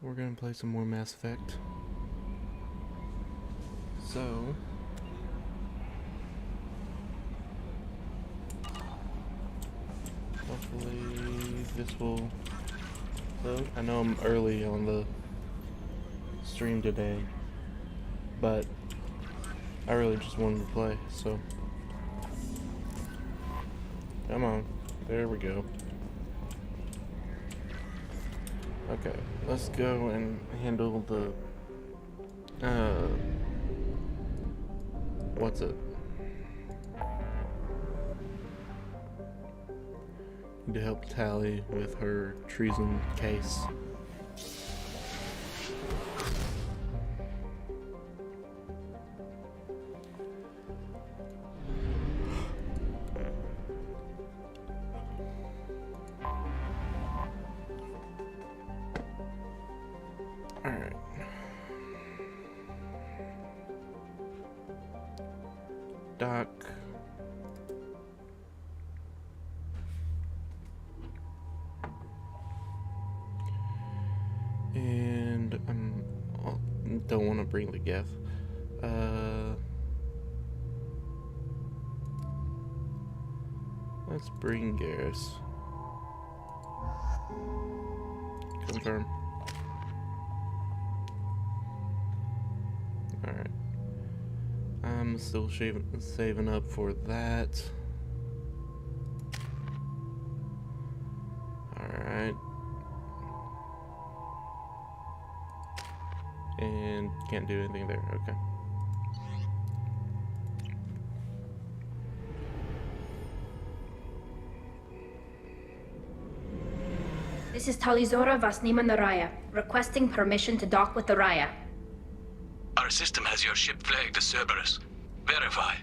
we're gonna play some more Mass Effect. So hopefully this will load. I know I'm early on the stream today, but I really just wanted to play, so come on, there we go. Okay, let's go and handle the what's it? Need to help Tali with her treason case. Alright. Doc. And don't want to bring the Geth. Let's bring Garrus. Confirm. Alright. I'm still saving up for that. Alright. And can't do anything there. Okay. This is Talizora Vasnima Naraya, requesting permission to dock with the Raya. Our system has your ship flagged as Cerberus. Verify.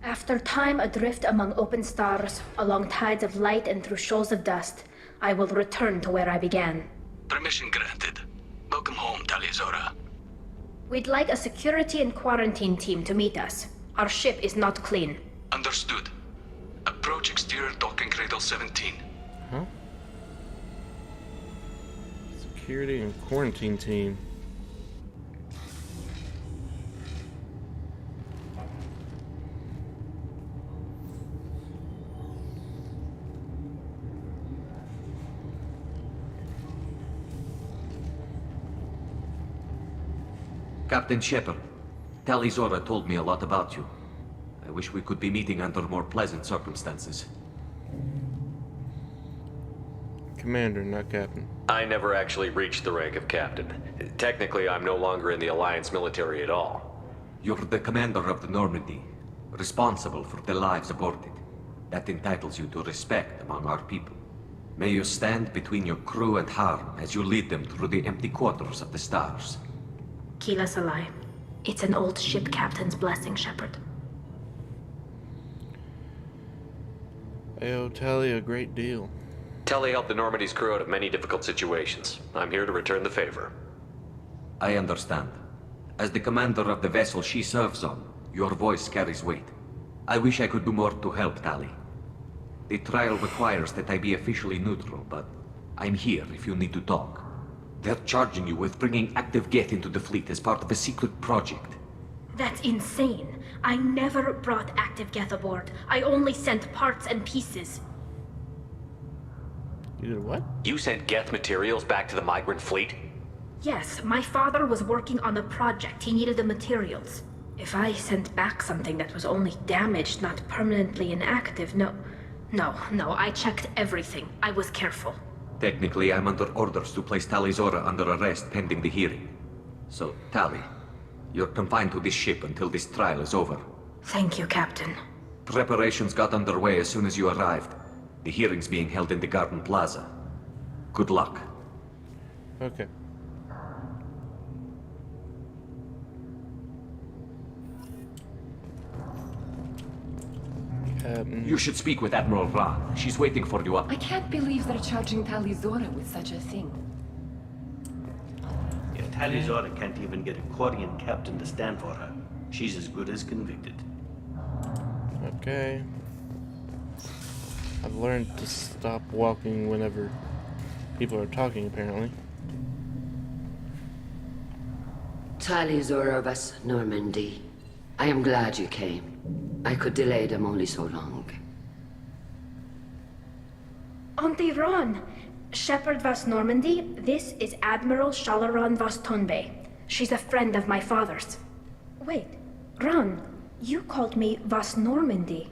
After time adrift among open stars, along tides of light and through shoals of dust, I will return to where I began. Permission granted. Welcome home, Talizora. We'd like a security and quarantine team to meet us. Our ship is not clean. Understood. Approach exterior docking cradle 17. Huh? Security and quarantine team. Captain Shepard, Talizora told me a lot about you. I wish we could be meeting under more pleasant circumstances. Commander, not captain. I never actually reached the rank of captain. Technically, I'm no longer in the Alliance military at all. You're the commander of the Normandy, responsible for the lives aborted. That entitles you to respect among our people. May you stand between your crew and harm as you lead them through the empty quarters of the stars. Kila Salai. It's an old ship captain's blessing, Shepard. I owe Tali a great deal. Telly helped the Normandy's crew out of many difficult situations. I'm here to return the favor. I understand. As the commander of the vessel she serves on, your voice carries weight. I wish I could do more to help Tali. The trial requires that I be officially neutral, but I'm here if you need to talk. They're charging you with bringing active Geth into the fleet as part of a secret project. That's insane. I never brought active Geth aboard. I only sent parts and pieces. You did what? You sent Geth materials back to the migrant fleet? Yes, my father was working on a project. He needed the materials. If I sent back something that was only damaged, not permanently inactive, no, I checked everything. I was careful. Technically, I'm under orders to place Talizora under arrest pending the hearing. So, Tali, you're confined to this ship until this trial is over. Thank you, Captain. Preparations got underway as soon as you arrived. The hearing's being held in the Garden Plaza. Good luck. Okay. You should speak with Admiral Ra. She's waiting for you up. I can't believe they're charging Talizora with such a thing. Yeah, Talizora can't even get a Quarian captain to stand for her. She's as good as convicted. Okay. I've learned to stop walking whenever people are talking, apparently. Tali Zora Vas Normandy. I am glad you came. I could delay them only so long. Auntie Ron! Shepard Vas Normandy, this is Admiral Shalaran Vas Tonbe. She's a friend of my father's. Wait, Ron, you called me Vas Normandy.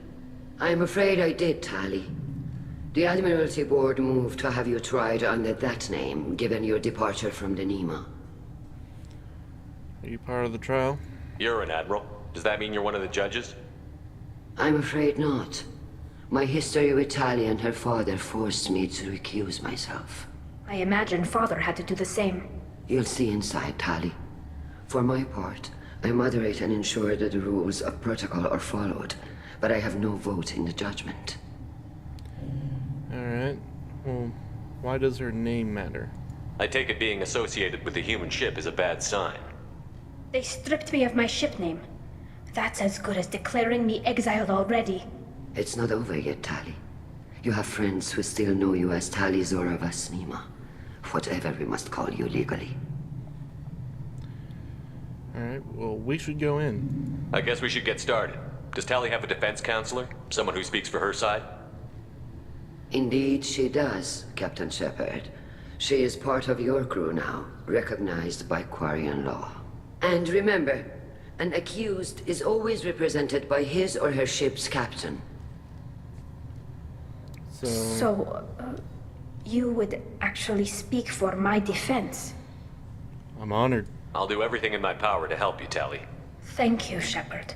I'm afraid I did, Tali. The Admiralty Board moved to have you tried under that name, given your departure from the Nima. Are you part of the trial? You're an admiral. Does that mean you're one of the judges? I'm afraid not. My history with Tali and her father forced me to recuse myself. I imagine father had to do the same. You'll see inside, Tali. For my part, I moderate and ensure that the rules of protocol are followed, but I have no vote in the judgment. Alright. Well, why does her name matter? I take it being associated with the human ship is a bad sign. They stripped me of my ship name. That's as good as declaring me exiled already. It's not over yet, Tali. You have friends who still know you as Tali Zora Vas Nima. Whatever we must call you legally. Alright, well, we should go in. I guess we should get started. Does Tali have a defense counselor? Someone who speaks for her side? Indeed, she does, Captain Shepard. She is part of your crew now, recognized by Quarian law. And remember, an accused is always represented by his or her ship's captain. So, you would actually speak for my defense? I'm honored. I'll do everything in my power to help you, Tali. Thank you, Shepard.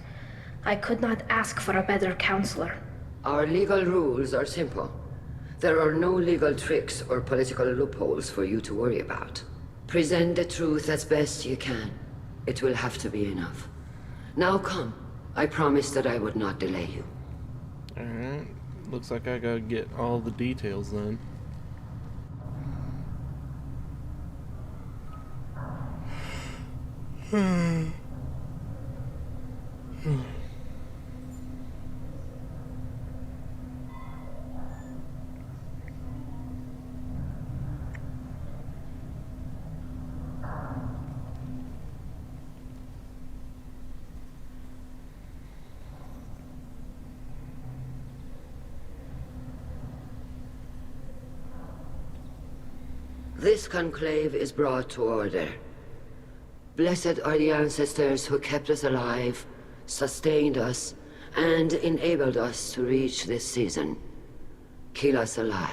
I could not ask for a better counselor. Our legal rules are simple. There are no legal tricks or political loopholes for you to worry about. Present the truth as best you can. It will have to be enough. Now come. I promised that I would not delay you. Alright. Looks like I gotta get all the details then. This conclave is brought to order. Blessed are the ancestors who kept us alive, sustained us, and enabled us to reach this season. Kila Salai.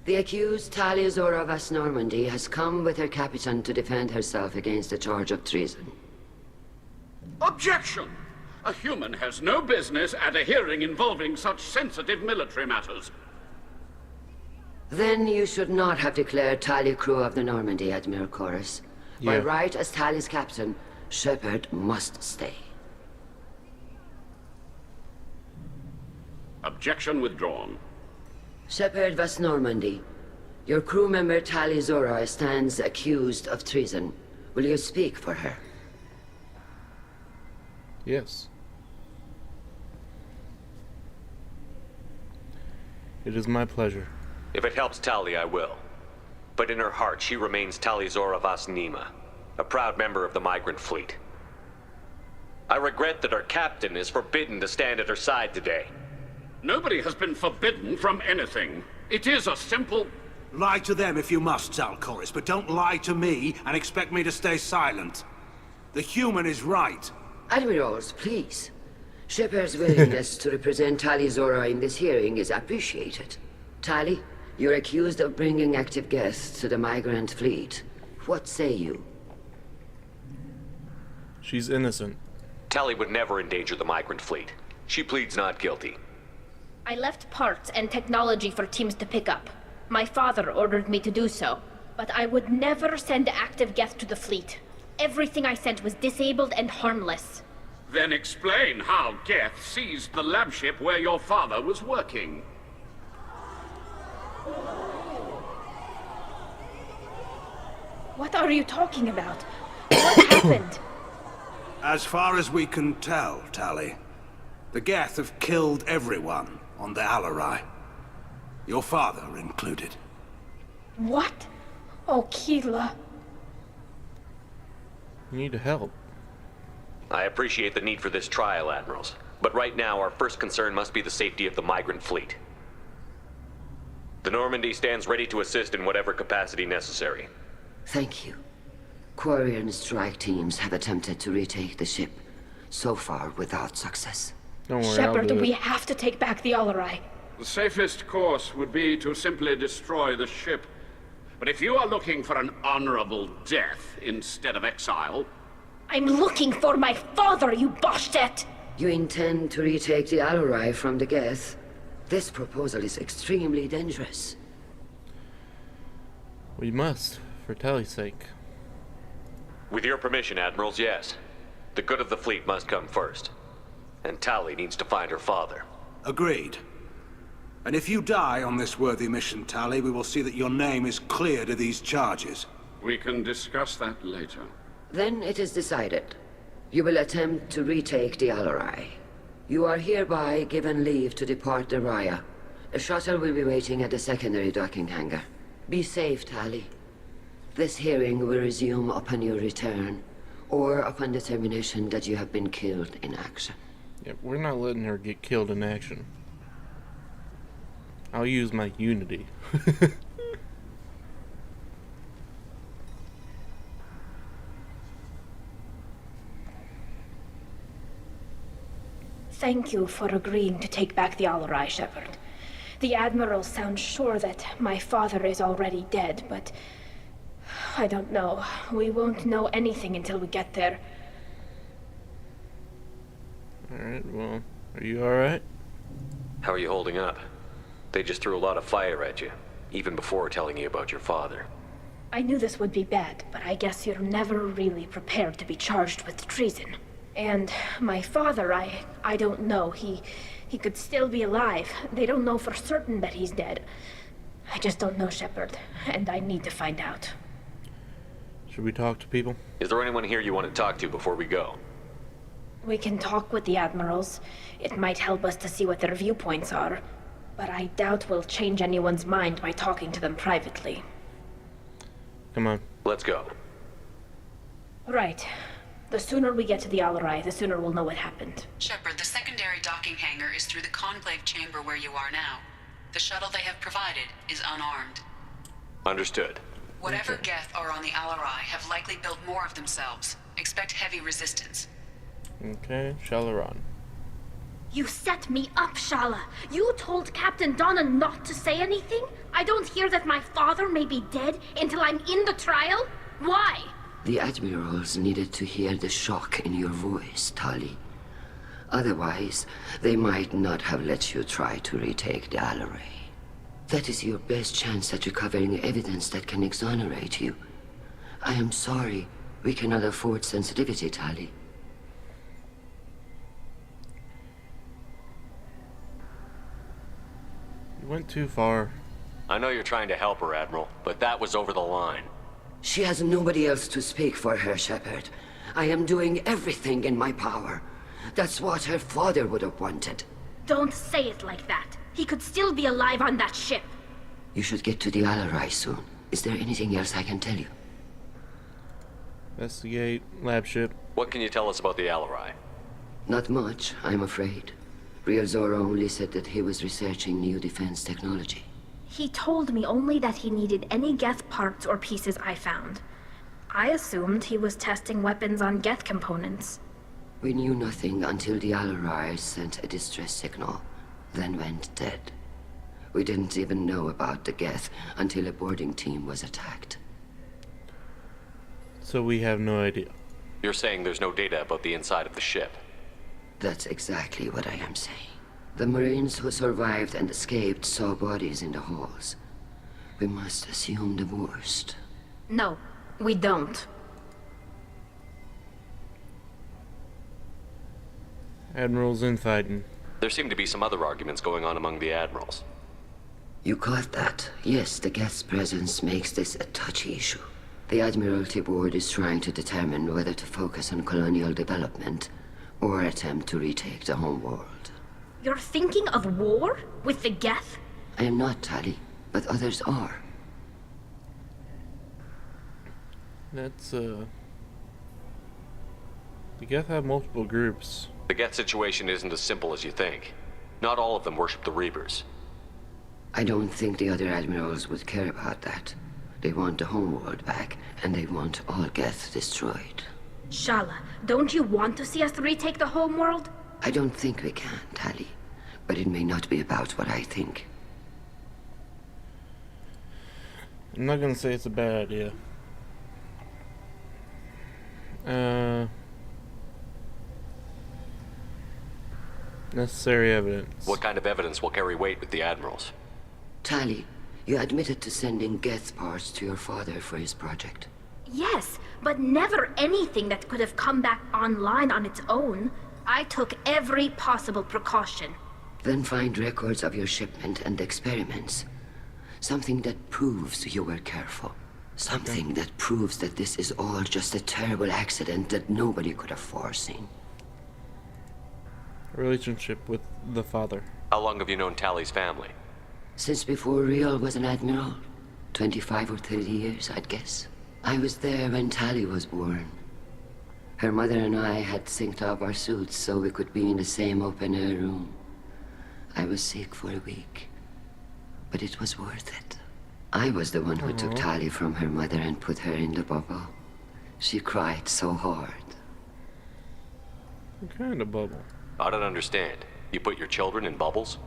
The accused Tali Zora Vas Normandy has come with her captain to defend herself against a charge of treason. Objection! A human has no business at a hearing involving such sensitive military matters. Then you should not have declared Tali crew of the Normandy, Admiral Chorus. By Yeah. right as Tali's captain, Shepard must stay. Objection withdrawn. Shepard Vas Normandy, your crew member Tali Zora stands accused of treason. Will you speak for her? Yes. It is my pleasure. If it helps Tali, I will. But in her heart, she remains Tali Zora Vas Nima, a proud member of the migrant fleet. I regret that her captain is forbidden to stand at her side today. Nobody has been forbidden from anything. It is a simple... Lie to them if you must, Zalcoris, but don't lie to me and expect me to stay silent. The human is right. Admirals, please. Shepard's willingness to represent Tali Zora in this hearing is appreciated. Tali, you're accused of bringing active guests to the migrant fleet. What say you? She's innocent. Tali would never endanger the migrant fleet. She pleads not guilty. I left parts and technology for teams to pick up. My father ordered me to do so, but I would never send active guests to the fleet. Everything I sent was disabled and harmless. Then explain how Geth seized the lab ship where your father was working. What are you talking about? What happened? As far as we can tell, Tali, the Geth have killed everyone on the Alarai. Your father included. What? Oh, Keela. You need to help. I appreciate the need for this trial, Admirals. But right now, our first concern must be the safety of the migrant fleet. The Normandy stands ready to assist in whatever capacity necessary. Thank you. Quarian strike teams have attempted to retake the ship, so far without success. Don't worry, I'll Shepard, do we it. have to take back the Alarai. The safest course would be to simply destroy the ship. But if you are looking for an honorable death instead of exile... I'm looking for my father, you Boshtet! You intend to retake the Alarai from the Geth? This proposal is extremely dangerous. We must, for Tally's sake. With your permission, Admirals, yes. The good of the fleet must come first. And Tally needs to find her father. Agreed. And if you die on this worthy mission, Tally, we will see that your name is cleared of these charges. We can discuss that later. Then it is decided. You will attempt to retake the Alarai. You are hereby given leave to depart the Raya. A shuttle will be waiting at the secondary docking hangar. Be safe, Tally. This hearing will resume upon your return, or upon determination that you have been killed in action. Yeah, we're not letting her get killed in action. I'll use my unity. Thank you for agreeing to take back the Alarai, Shepard. The Admiral sounds sure that my father is already dead, but... I don't know. We won't know anything until we get there. Alright, well, are you alright? How are you holding up? They just threw a lot of fire at you, even before telling you about your father. I knew this would be bad, but I guess you're never really prepared to be charged with treason. And my father, I don't know. He could still be alive. They don't know for certain that he's dead. I just don't know, Shepard, and I need to find out. Should we talk to people? Is there anyone here you want to talk to before we go? We can talk with the Admirals. It might help us to see what their viewpoints are. But I doubt we'll change anyone's mind by talking to them privately. Come on. Let's go. Right. The sooner we get to the Alarai, the sooner we'll know what happened. Shepard, the secondary docking hangar is through the conclave chamber where you are now. The shuttle they have provided is unarmed. Understood. Whatever Geth are on the Alarai have likely built more of themselves. Expect heavy resistance. Okay, Shalaran. You set me up, Shala. You told Captain Donna not to say anything? I don't hear that my father may be dead until I'm in the trial? Why? The Admirals needed to hear the shock in your voice, Tali. Otherwise, they might not have let you try to retake the Alarai. That is your best chance at recovering evidence that can exonerate you. I am sorry. We cannot afford sensitivity, Tali. You went too far. I know you're trying to help her, Admiral, but that was over the line. She has nobody else to speak for her, Shepard. I am doing everything in my power. That's what her father would have wanted. Don't say it like that. He could still be alive on that ship. You should get to the Alarai soon. Is there anything else I can tell you? Investigate, lab ship. What can you tell us about the Alarai? Not much, I'm afraid. Real Zoro only said that he was researching new defense technology. He told me only that he needed any Geth parts or pieces I found. I assumed he was testing weapons on Geth components. We knew nothing until the Alarai sent a distress signal, then went dead. We didn't even know about the Geth until a boarding team was attacked. So we have no idea. You're saying there's no data about the inside of the ship? That's exactly what I am saying. The Marines who survived and escaped saw bodies in the halls. We must assume the worst. No, we don't. Admiral's infighting. There seem to be some other arguments going on among the Admirals. You caught that? Yes, the Geth's presence makes this a touchy issue. The Admiralty Board is trying to determine whether to focus on colonial development or attempt to retake the homeworld. You're thinking of war? With the Geth? I am not, Tali, but others are. That's, The Geth have multiple groups. The Geth situation isn't as simple as you think. Not all of them worship the Reapers. I don't think the other admirals would care about that. They want the homeworld back, and they want all Geth destroyed. Shala, don't you want to see us retake the homeworld? I don't think we can, Tali. But it may not be about what I think. I'm not gonna say it's a bad idea. Necessary evidence. What kind of evidence will carry weight with the Admirals? Tali, you admitted to sending Geth parts to your father for his project. Yes, but never anything that could have come back online on its own. I took every possible precaution. Then find records of your shipment and experiments. Something that proves you were careful. Something that proves that this is all just a terrible accident that nobody could have foreseen. Relationship with the father. How long have you known Tali's family? Since before Riel was an admiral. 25 or 30 years, I'd guess. I was there when Tali was born. Her mother and I had synced up our suits so we could be in the same open-air room. I was sick for a week, but it was worth it. I was the one who took Tali from her mother and put her in the bubble. She cried so hard. What kind of bubble? I don't understand. You put your children in bubbles?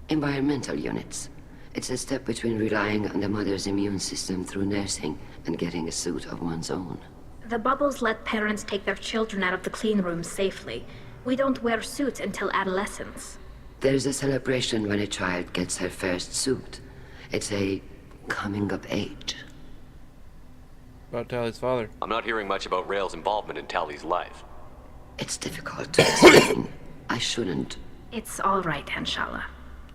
Environmental units. It's a step between relying on the mother's immune system through nursing and getting a suit of one's own. The bubbles let parents take their children out of the clean rooms safely. We don't wear suits until adolescence. There's a celebration when a child gets her first suit. It's a coming of age. About Tali's father. I'm not hearing much about Rael's involvement in Tali's life. It's difficult to explain. I shouldn't. It's all right, Anshala.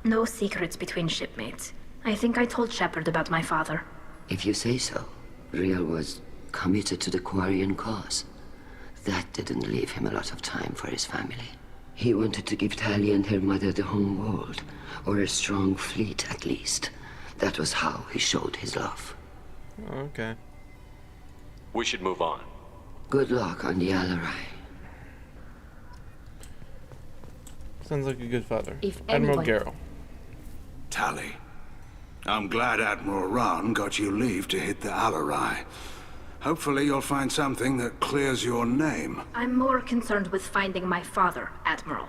No secrets between shipmates. I think I told Shepard about my father. If you say so. Riel was committed to the Quarian cause. That didn't leave him a lot of time for his family. He wanted to give Tali and her mother the home world, or a strong fleet at least. That was how he showed his love. Okay. We should move on. Good luck on the Alarai. Sounds like a good father. If Admiral anyone- Garrow. Tali, I'm glad Admiral Rahn got you leave to hit the Alarai. Hopefully you'll find something that clears your name. I'm more concerned with finding my father, Admiral.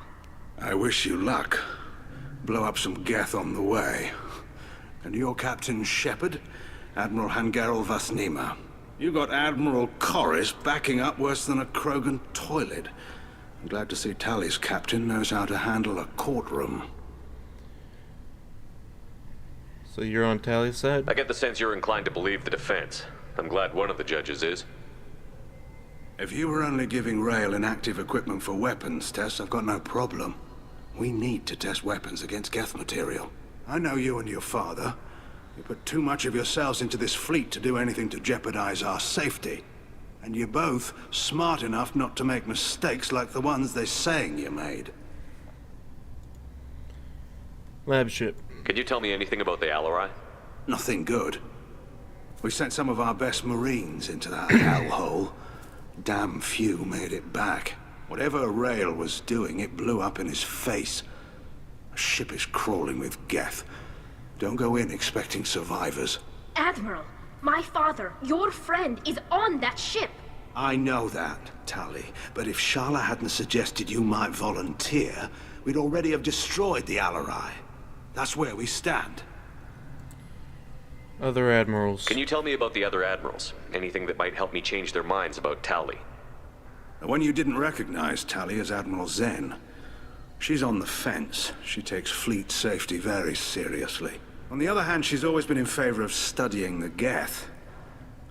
I wish you luck. Blow up some Geth on the way. And your Captain Shepard, Admiral Hangarel Vasnima. You got Admiral Corris backing up worse than a Krogan toilet. I'm glad to see Tali's captain knows how to handle a courtroom. So you're on Tali's side? I get the sense you're inclined to believe the defense. I'm glad one of the judges is. If you were only giving Rael inactive equipment for weapons tests, I've got no problem. We need to test weapons against Geth material. I know you and your father. You put too much of yourselves into this fleet to do anything to jeopardize our safety. And you're both smart enough not to make mistakes like the ones they're saying you made. Lab ship. Can you tell me anything about the Alarai? Nothing good. We sent some of our best Marines into that hellhole. Damn few made it back. Whatever Rael was doing, it blew up in his face. A ship is crawling with Geth. Don't go in expecting survivors. Admiral, my father, your friend, is on that ship. I know that, Tali, but if Shala hadn't suggested you might volunteer, we'd already have destroyed the Alarai. That's where we stand. Other admirals. Can you tell me about the other admirals? Anything that might help me change their minds about Tali? The one you didn't recognize, Tali, is Admiral Zen. She's on the fence. She takes fleet safety very seriously. On the other hand, she's always been in favor of studying the Geth.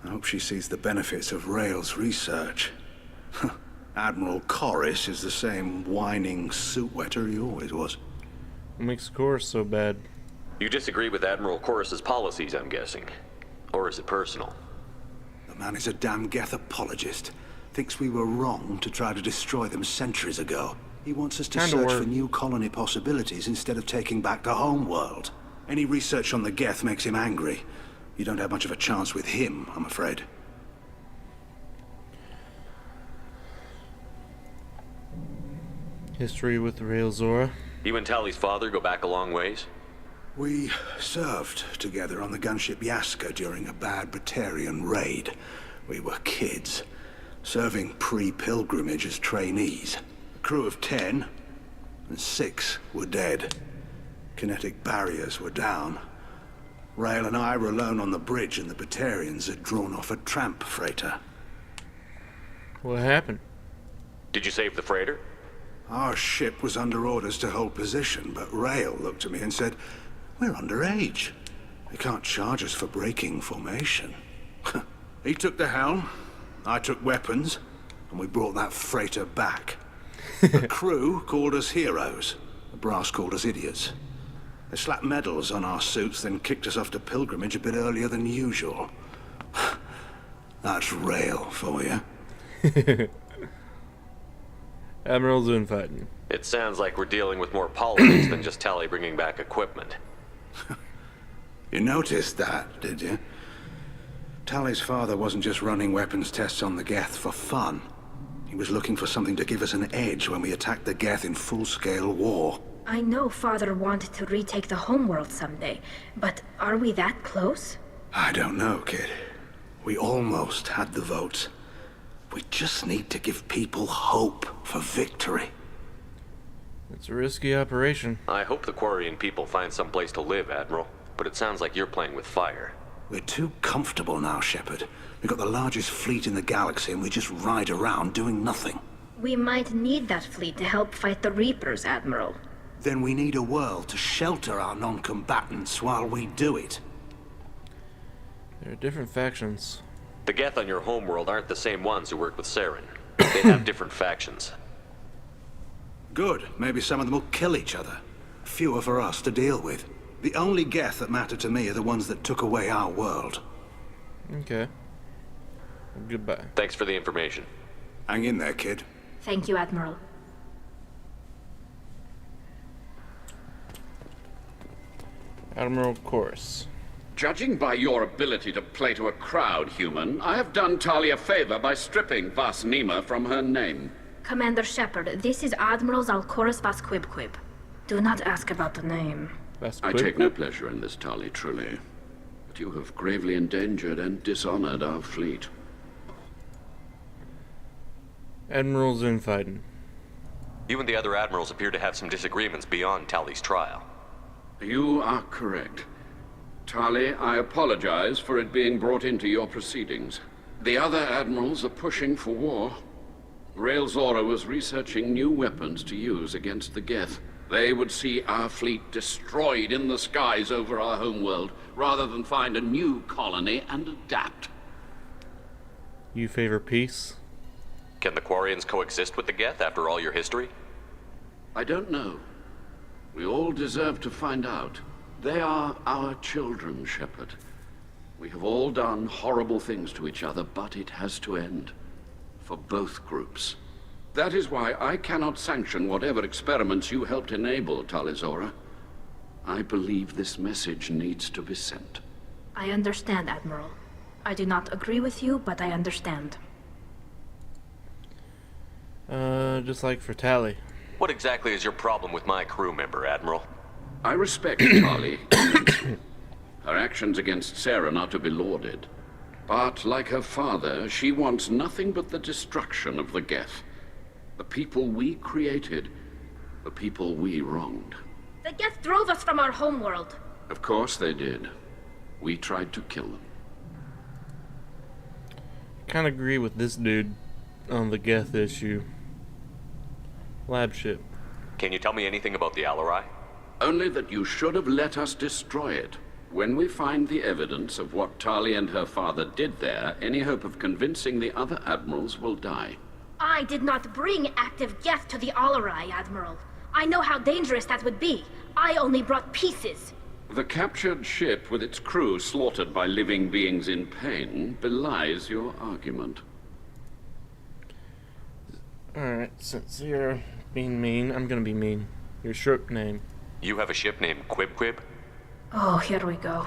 I hope she sees the benefits of Rael's research. Admiral Corris is the same whining suit wetter he always was. What makes Corris so bad? You disagree with Admiral Corris's policies, I'm guessing. Or is it personal? The man is a damn Geth apologist. Thinks we were wrong to try to destroy them centuries ago. He wants us to search for new colony possibilities instead of taking back the home world. Any research on the Geth makes him angry. You don't have much of a chance with him, I'm afraid. History with Rael Zora. You and Tally's father go back a long ways? We served together on the gunship Yaska during a bad Batarian raid. We were kids, serving pre-pilgrimage as trainees. A crew of 10, and 6 were dead. Kinetic barriers were down. Rael and I were alone on the bridge, and the Batarians had drawn off a tramp freighter. What happened? Did you save the freighter? Our ship was under orders to hold position, but Rael looked at me and said, "We're underage. They can't charge us for breaking formation." He took the helm, I took weapons, and we brought that freighter back. The crew called us heroes. The brass called us idiots. They slapped medals on our suits, then kicked us off to pilgrimage a bit earlier than usual. That's Rael for you. Admiral Zunfighten. It sounds like we're dealing with more politics than just Tally bringing back equipment. You noticed that, did you? Tally's father wasn't just running weapons tests on the Geth for fun. He was looking for something to give us an edge when we attacked the Geth in full-scale war. I know Father wanted to retake the homeworld someday, but are we that close? I don't know, kid. We almost had the votes. We just need to give people hope for victory. It's a risky operation. I hope the Quarian people find some place to live, Admiral. But it sounds like you're playing with fire. We're too comfortable now, Shepard. We've got the largest fleet in the galaxy and we just ride around doing nothing. We might need that fleet to help fight the Reapers, Admiral. Then we need a world to shelter our non-combatants while we do it. There are different factions. The Geth on your homeworld aren't the same ones who work with Saren. They have different factions. Good. Maybe some of them will kill each other. Fewer for us to deal with. The only Geth that matter to me are the ones that took away our world. Okay. Goodbye. Thanks for the information. Hang in there, kid. Thank you, Admiral. Admiral Chorus. Judging by your ability to play to a crowd, human, I have done Tali a favor by stripping Vas Nima from her name. Commander Shepard, this is Admiral Zalkorus Vas Quib. Do not ask about the name. I take no pleasure in this, Tali, truly. But you have gravely endangered and dishonored our fleet. Admiral Zunfighten. You and the other admirals appear to have some disagreements beyond Tali's trial. You are correct. Tali, I apologize for it being brought into your proceedings. The other admirals are pushing for war. Rael Zora was researching new weapons to use against the Geth. They would see our fleet destroyed in the skies over our homeworld, rather than find a new colony and adapt. You favor peace? Can the Quarians coexist with the Geth after all your history? I don't know. We all deserve to find out. They are our children, Shepard. We have all done horrible things to each other, but it has to end. For both groups. That is why I cannot sanction whatever experiments you helped enable, Tali Zora. I believe this message needs to be sent. I understand, Admiral. I do not agree with you, but I understand. Just like for Tali. What exactly is your problem with my crew member, Admiral? I respect Tali immensely. Her actions against Saren are to be lauded. But, like her father, she wants nothing but the destruction of the Geth. The people we created. The people we wronged. The Geth drove us from our homeworld. Of course they did. We tried to kill them. Kind of agree with this dude on the Geth issue. Lab ship. Can you tell me anything about the Alarai? Only that you should have let us destroy it. When we find the evidence of what Tali and her father did there, any hope of convincing the other admirals will die. I did not bring active Geth to the Alarai, Admiral. I know how dangerous that would be. I only brought pieces. The captured ship with its crew slaughtered by living beings in pain belies your argument. Alright, since you're being mean, I'm gonna be mean. Your ship name. You have a ship named Quib? Oh, here we go.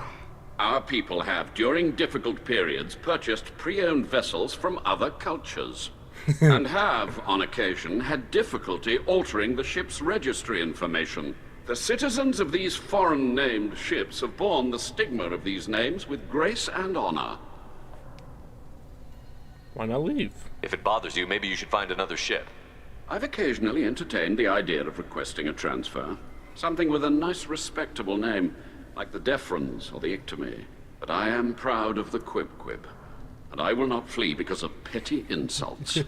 Our people have, during difficult periods, purchased pre-owned vessels from other cultures. and have, on occasion, had difficulty altering the ship's registry information. The citizens of these foreign-named ships have borne the stigma of these names with grace and honor. Why not leave? If it bothers you, maybe you should find another ship. I've occasionally entertained the idea of requesting a transfer. Something with a nice, respectable name, like the Defrons or the Ictomy. But I am proud of the Quib-Quib, and I will not flee because of petty insults.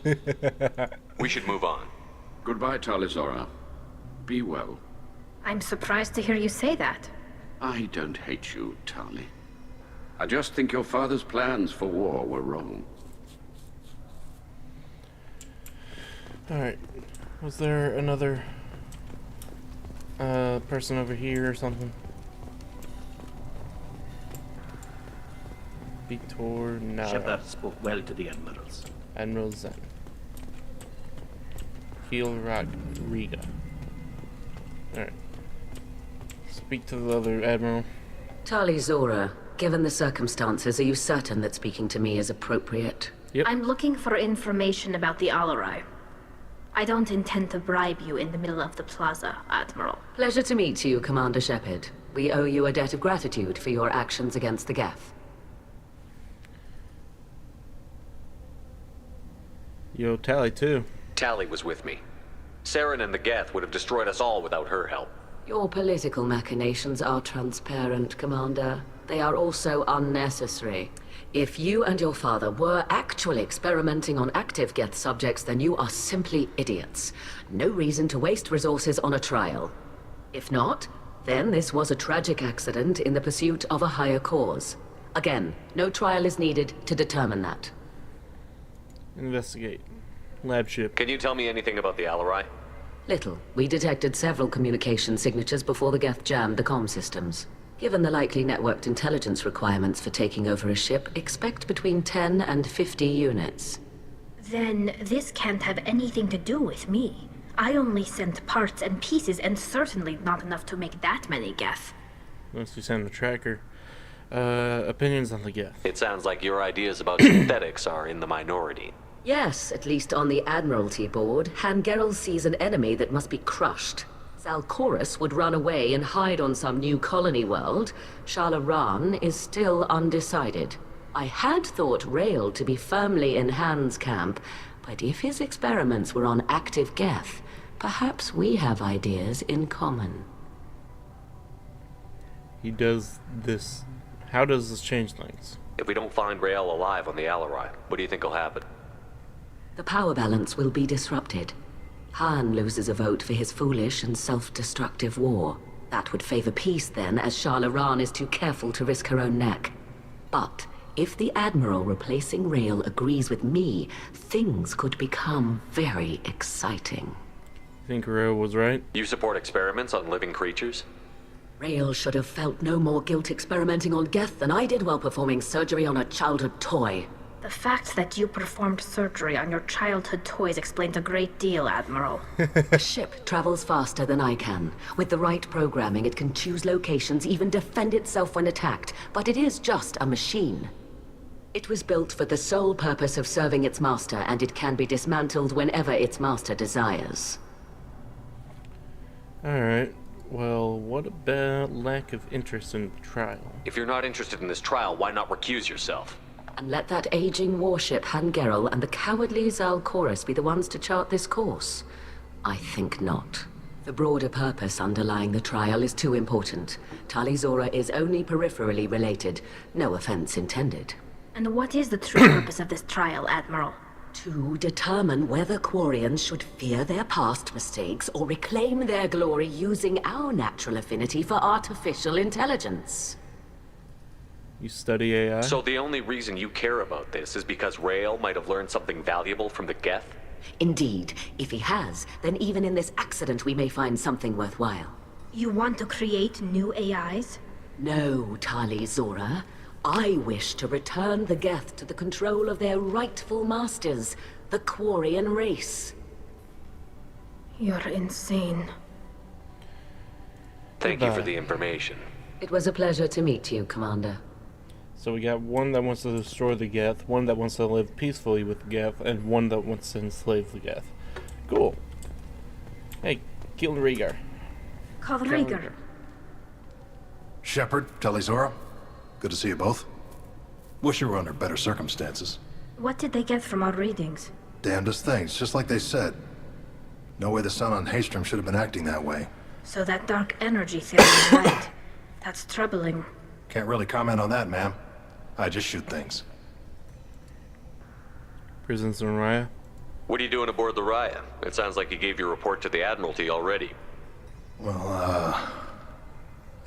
We should move on. Goodbye, Talizora. Be well. I'm surprised to hear you say that. I don't hate you, Tali. I just think your father's plans for war were wrong. Alright. Was there another person over here or something? Vitor, no. Shepard spoke well to the admirals. Admiral Zen. Heel Riga. Alright. Speak to the other admiral. Talizora, given the circumstances, are you certain that speaking to me is appropriate? Yep. I'm looking for information about the Alarai. I don't intend to bribe you in the middle of the plaza, Admiral. Pleasure to meet you, Commander Shepard. We owe you a debt of gratitude for your actions against the Geth. Yo, Tali too. Tali was with me. Saren and the Geth would have destroyed us all without her help. Your political machinations are transparent, Commander. They are also unnecessary. If you and your father were actually experimenting on active Geth subjects, then you are simply idiots. No reason to waste resources on a trial. If not, then this was a tragic accident in the pursuit of a higher cause. Again, no trial is needed to determine that. Investigate. Lab ship. Can you tell me anything about the Alarai? Little. We detected several communication signatures before the Geth jammed the comm systems. Given the likely networked intelligence requirements for taking over a ship, expect between 10 and 50 units. Then this can't have anything to do with me. I only sent parts and pieces, and certainly not enough to make that many Geth. Unless we send a tracker. Opinions on the Geth. It sounds like your ideas about synthetics are in the minority. Yes, at least on the Admiralty board, Hangerel sees an enemy that must be crushed. Zalcorus would run away and hide on some new colony world. Shala-Ran is still undecided. I had thought Rael to be firmly in Han's camp, but if his experiments were on active Geth, perhaps we have ideas in common. He does this. How does this change things? If we don't find Rael alive on the Alarai, what do you think will happen? The power balance will be disrupted. Han loses a vote for his foolish and self-destructive war. That would favor peace then, as Shala-Ran is too careful to risk her own neck. But if the Admiral replacing Rael agrees with me, things could become very exciting. Think Rael was right? You support experiments on living creatures? Rael should have felt no more guilt experimenting on Geth than I did while performing surgery on a childhood toy. The fact that you performed surgery on your childhood toys explains a great deal, Admiral. A ship travels faster than I can. With the right programming, it can choose locations, even defend itself when attacked. But it is just a machine. It was built for the sole purpose of serving its master, and it can be dismantled whenever its master desires. Alright. Well, what about lack of interest in the trial? If you're not interested in this trial, why not recuse yourself? And let that aging warship Hangerel and the cowardly Zalcorus be the ones to chart this course? I think not. The broader purpose underlying the trial is too important. Talizora is only peripherally related. No offense intended. And what is the true purpose of this trial, Admiral? To determine whether Quarians should fear their past mistakes or reclaim their glory using our natural affinity for artificial intelligence. You study AI? So the only reason you care about this is because Rael might have learned something valuable from the Geth? Indeed. If he has, then even in this accident we may find something worthwhile. You want to create new AIs? No, Talizora. I wish to return the Geth to the control of their rightful masters, the Quarian race. You're insane. Thank you for the information. It was a pleasure to meet you, Commander. So we got one that wants to destroy the Geth, one that wants to live peacefully with the Geth, and one that wants to enslave the Geth. Cool. Hey, Gilden Rhaegar. Call Rhaegar. Shepard, Tali'Zorah, good to see you both. Wish you were under better circumstances. What did they get from our readings? Damnedest things, just like they said. No way the sun on Haestrom should have been acting that way. So that dark energy theory is right. That's troubling. Can't really comment on that, ma'am. I just shoot things. Prisons in Raya. What are you doing aboard the Raya? It sounds like you gave your report to the Admiralty already. Well, I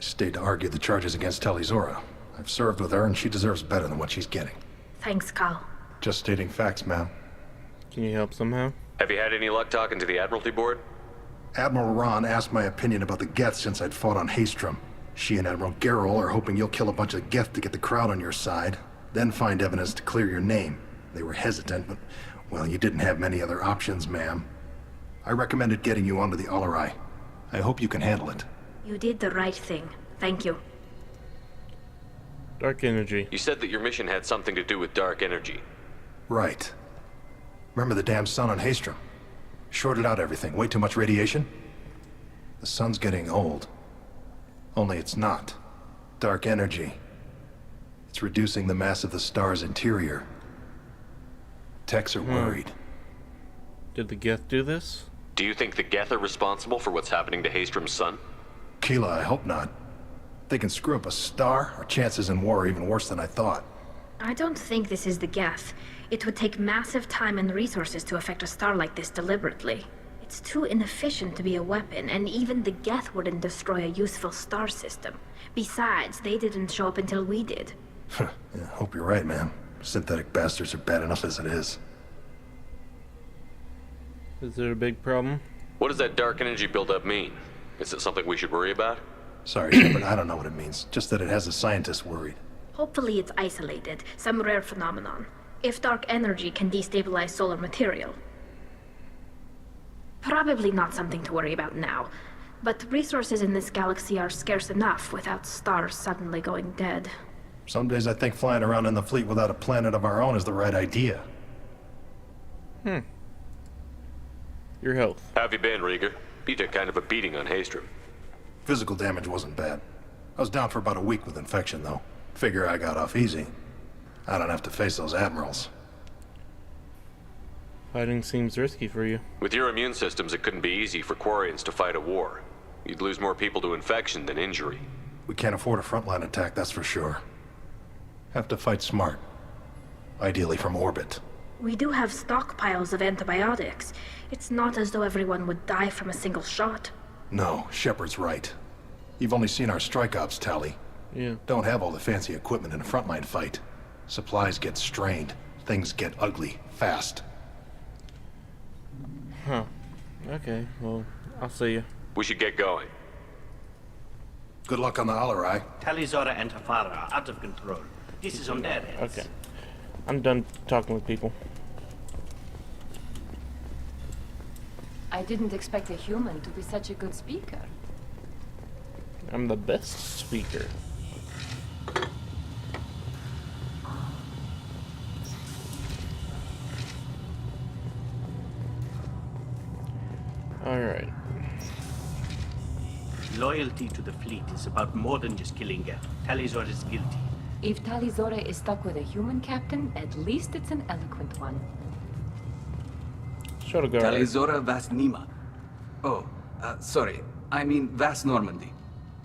stayed to argue the charges against Tali'Zorah. I've served with her, and she deserves better than what she's getting. Thanks, Cal. Just stating facts, ma'am. Can you help somehow? Have you had any luck talking to the Admiralty Board? Admiral Ron asked my opinion about the Geth since I'd fought on Haestrom. She and Admiral Gerrel are hoping you'll kill a bunch of Geth to get the crowd on your side, then find evidence to clear your name. They were hesitant, but, well, you didn't have many other options, ma'am. I recommended getting you onto the Alarai. I hope you can handle it. You did the right thing. Thank you. Dark energy. You said that your mission had something to do with dark energy. Right. Remember the damn sun on Haestrom? Shorted out everything. Way too much radiation? The sun's getting old. Only it's not. Dark energy. It's reducing the mass of the star's interior. Techs are worried. Did the Geth do this? Do you think the Geth are responsible for what's happening to Haestrom's sun? Keela, I hope not. They can screw up a star, our chances in war are even worse than I thought. I don't think this is the Geth. It would take massive time and resources to affect a star like this deliberately. It's too inefficient to be a weapon, and even the Geth wouldn't destroy a useful star system. Besides, they didn't show up until we did. Yeah, hope you're right, man. Synthetic bastards are bad enough as it is. Is it a big problem? What does that dark energy buildup mean? Is it something we should worry about? Sorry, Shepard, I don't know what it means. Just that it has the scientists worried. Hopefully it's isolated, some rare phenomenon. If dark energy can destabilize solar material. Probably not something to worry about now, but resources in this galaxy are scarce enough without stars suddenly going dead. Some days I think flying around in the fleet without a planet of our own is the right idea. Your health. How have you been, Rhaegar? You took kind of a beating on Haestrom. Physical damage wasn't bad. I was down for about a week with infection, though. Figure I got off easy. I don't have to face those admirals. Fighting seems risky for you. With your immune systems, it couldn't be easy for Quarians to fight a war. You'd lose more people to infection than injury. We can't afford a frontline attack, that's for sure. Have to fight smart. Ideally from orbit. We do have stockpiles of antibiotics. It's not as though everyone would die from a single shot. No, Shepard's right. You've only seen our strike ops tally. Yeah. Don't have all the fancy equipment in a frontline fight. Supplies get strained. Things get ugly, fast. Huh. Okay, well, I'll see you. We should get going. Good luck on the Alarai. Tali'Zorah and Tafara are out of control. This is on their heads. Okay. I'm done talking with people. I didn't expect a human to be such a good speaker. I'm the best speaker. Alright. Loyalty to the fleet is about more than just killing Geth. Tali'Zorah is guilty. If Tali'Zorah is stuck with a human captain, at least it's an eloquent one. Shotogar. Tali'Zorah Vas Nima. Oh, sorry. I mean Vas Normandy.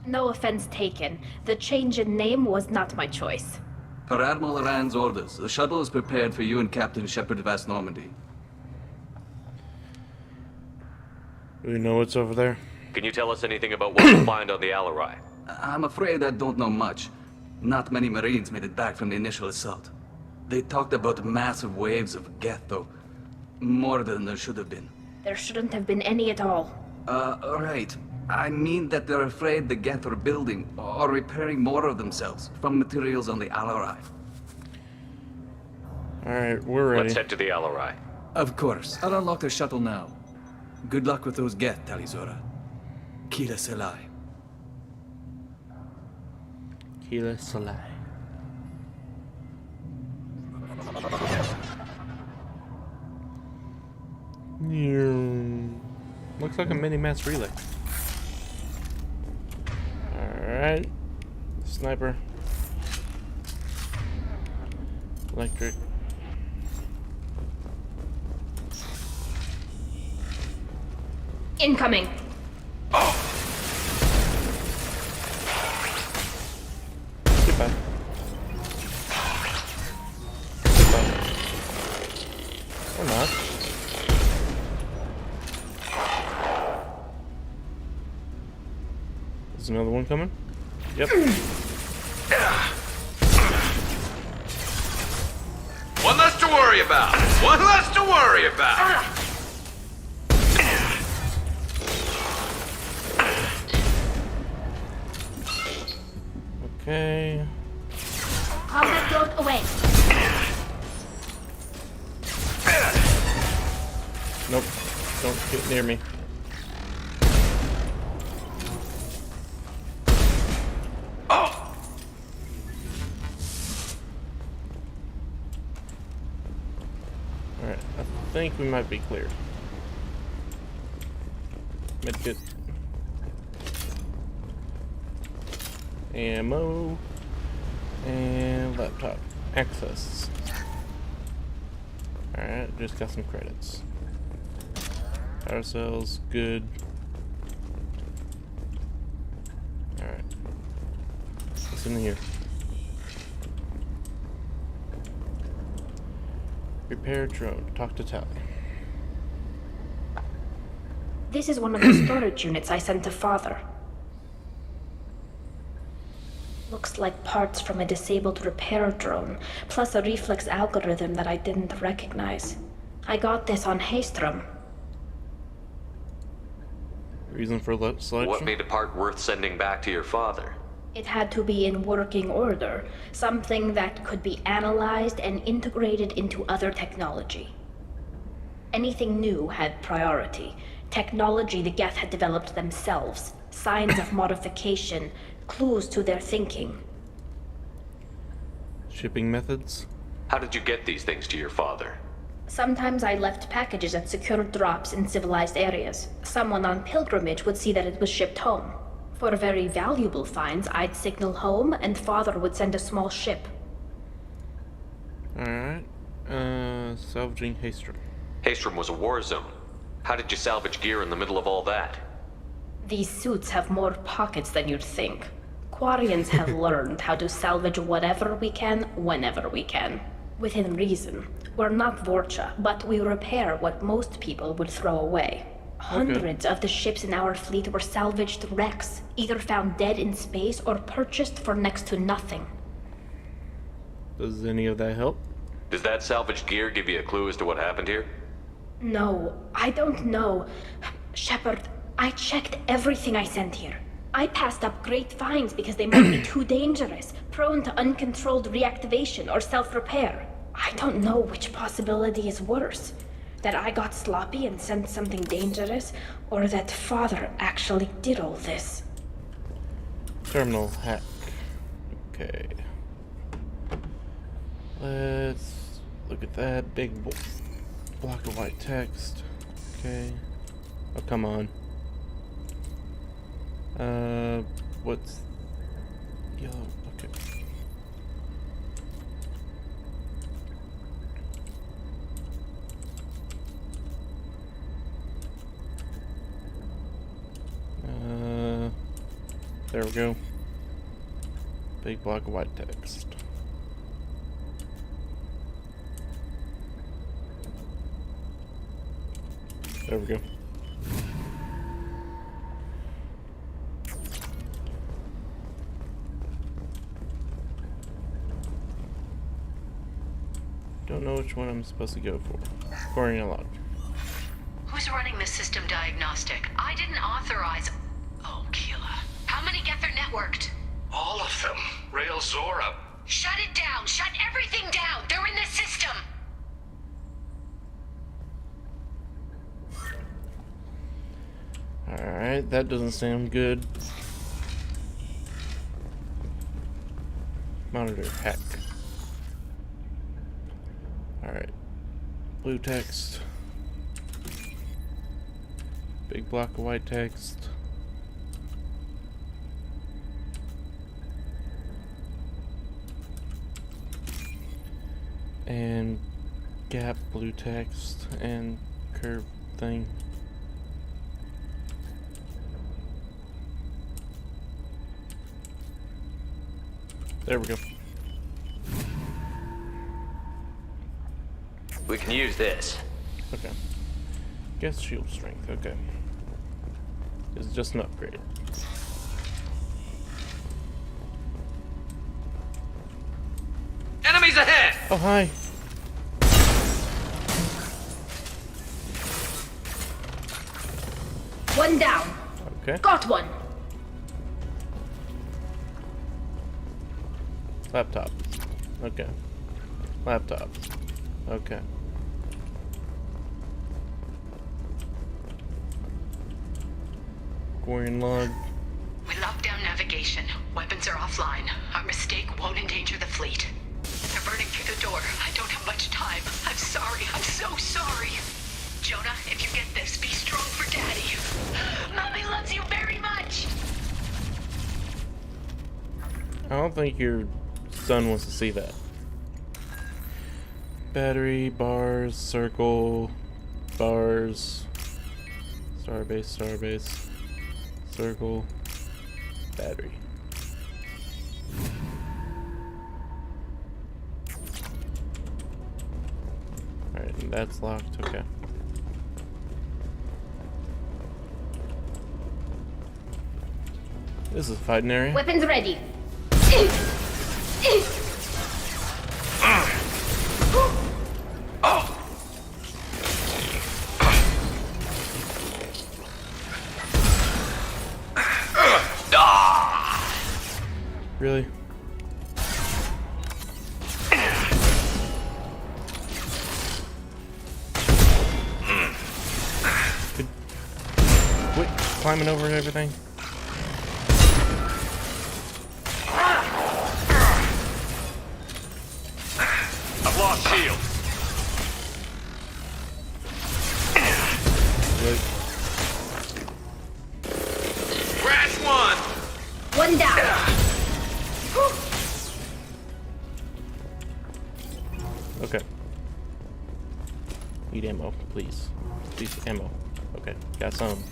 No offense taken. The change in name was not my choice. Per Admiral Rand's orders, the shuttle is prepared for you and Captain Shepard Vas Normandy. Do we know what's over there? Can you tell us anything about what we'll find on the Alarai? I'm afraid I don't know much. Not many Marines made it back from the initial assault. They talked about massive waves of Geth, though. More than there should have been. There shouldn't have been any at all. Right. I mean that they're afraid the Geth are building or repairing more of themselves from materials on the Alarai. Alright, we're ready. Let's head to the Alarai. Of course. I'll unlock the shuttle now. Good luck with those Geth, Tali'Zorah. Keela Se'lai. Keela Se'lai. looks like a mini mass relay. Alright. Sniper. Electric. Incoming. Goodbye. Goodbye. Or not. There's another one coming. Yep. One less to worry about. One less to worry about. Okay. Combat drone away. Nope. Don't get near me. Oh! Alright, I think we might be clear. Medkit. Ammo. And laptop. Access. Alright, just got some credits. Power cells, good. Alright. What's in here? Repair drone. Talk to Tally. This is one of the storage units I sent to Father. Looks like parts from a disabled repair drone, plus a reflex algorithm that I didn't recognize. I got this on Haystrom. Reason for selection? What made a part worth sending back to your father? It had to be in working order, something that could be analyzed and integrated into other technology. Anything new had priority. Technology the Geth had developed themselves, signs of modification, clues to their thinking. Shipping methods? How did you get these things to your father? Sometimes I left packages at secure drops in civilized areas. Someone on pilgrimage would see that it was shipped home. For very valuable finds, I'd signal home, and Father would send a small ship. Alright. Salvaging Haystrom. Haystrom was a war zone. How did you salvage gear in the middle of all that? These suits have more pockets than you'd think. Quarians have learned how to salvage whatever we can, whenever we can. Within reason. We're not Vorcha, but we repair what most people would throw away. Hundreds of the ships in our fleet were salvaged wrecks, either found dead in space or purchased for next to nothing. Does any of that help? Does that salvaged gear give you a clue as to what happened here? No, I don't know. Shepard, I checked everything I sent here. I passed up great finds because they might be too dangerous, prone to uncontrolled reactivation or self-repair. I don't know which possibility is worse. That I got sloppy and sent something dangerous, or that Father actually did all this. Terminal hack. Okay. Let's look at that big block of white text. Okay. Oh, come on. What's yellow? Okay. There we go. Big block of white text. There we go. Don't know which one I'm supposed to go for. Quarian log. Who's running the system diagnostic? I didn't authorize... Oh, Keela. How many Geth are networked? All of them. Rail Zora. Shut it down! Shut everything down! They're in the system! Alright, that doesn't sound good. Monitor hack. Alright. Blue text. Big block of white text. And gap blue text and curve thing. There we go. We can use this. Okay. Guess shield strength, okay. It's just an upgrade. Enemies ahead! Oh, hi. One down. Okay. Got one. Laptop. Okay. Laptop. Okay. Quarian log. We locked down navigation. Weapons are offline. Our mistake won't endanger the fleet. They're burning through the door. I don't have much time. I'm sorry. I'm so sorry. Jonah, if you get this, be strong for Daddy. Mommy loves you very much. I don't think your son wants to see that. Battery, bars, circle, bars, starbase, starbase, circle, battery. Alright, and that's locked, okay. This is a fighting area. Weapons ready. Really? Quit climbing over everything. I've lost shield. Crash one! One down. Okay. Need ammo, please. Please, ammo. Okay, got some.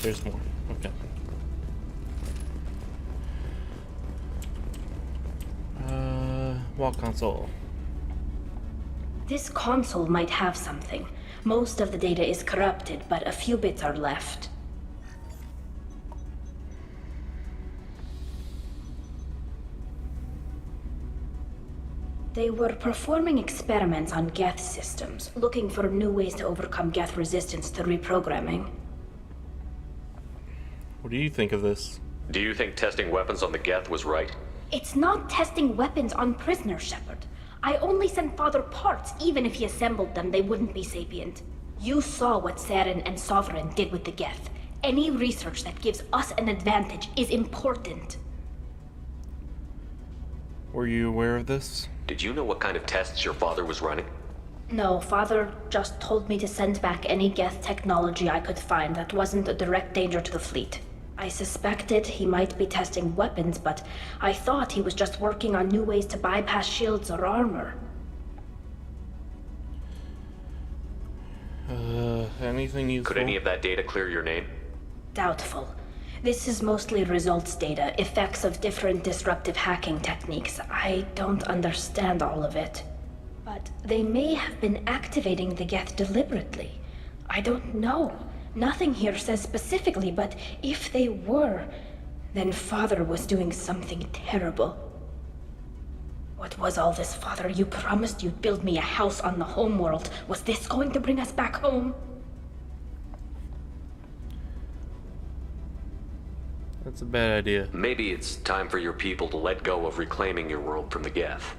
There's more. Okay. Wall console. This console might have something. Most of the data is corrupted, but a few bits are left. They were performing experiments on Geth systems, looking for new ways to overcome Geth resistance to reprogramming. What do you think of this? Do you think testing weapons on the Geth was right? It's not testing weapons on prisoners, Shepard. I only sent Father parts. Even if he assembled them, they wouldn't be sapient. You saw what Saren and Sovereign did with the Geth. Any research that gives us an advantage is important. Were you aware of this? Did you know what kind of tests your father was running? No, Father just told me to send back any Geth technology I could find that wasn't a direct danger to the fleet. I suspected he might be testing weapons, but I thought he was just working on new ways to bypass shields or armor. Anything useful? Could any of that data clear your name? Doubtful. This is mostly results data, effects of different disruptive hacking techniques. I don't understand all of it. But they may have been activating the Geth deliberately. I don't know. Nothing here says specifically, but if they were, then Father was doing something terrible. What was all this, Father? You promised you'd build me a house on the homeworld. Was this going to bring us back home? That's a bad idea. Maybe it's time for your people to let go of reclaiming your world from the Geth.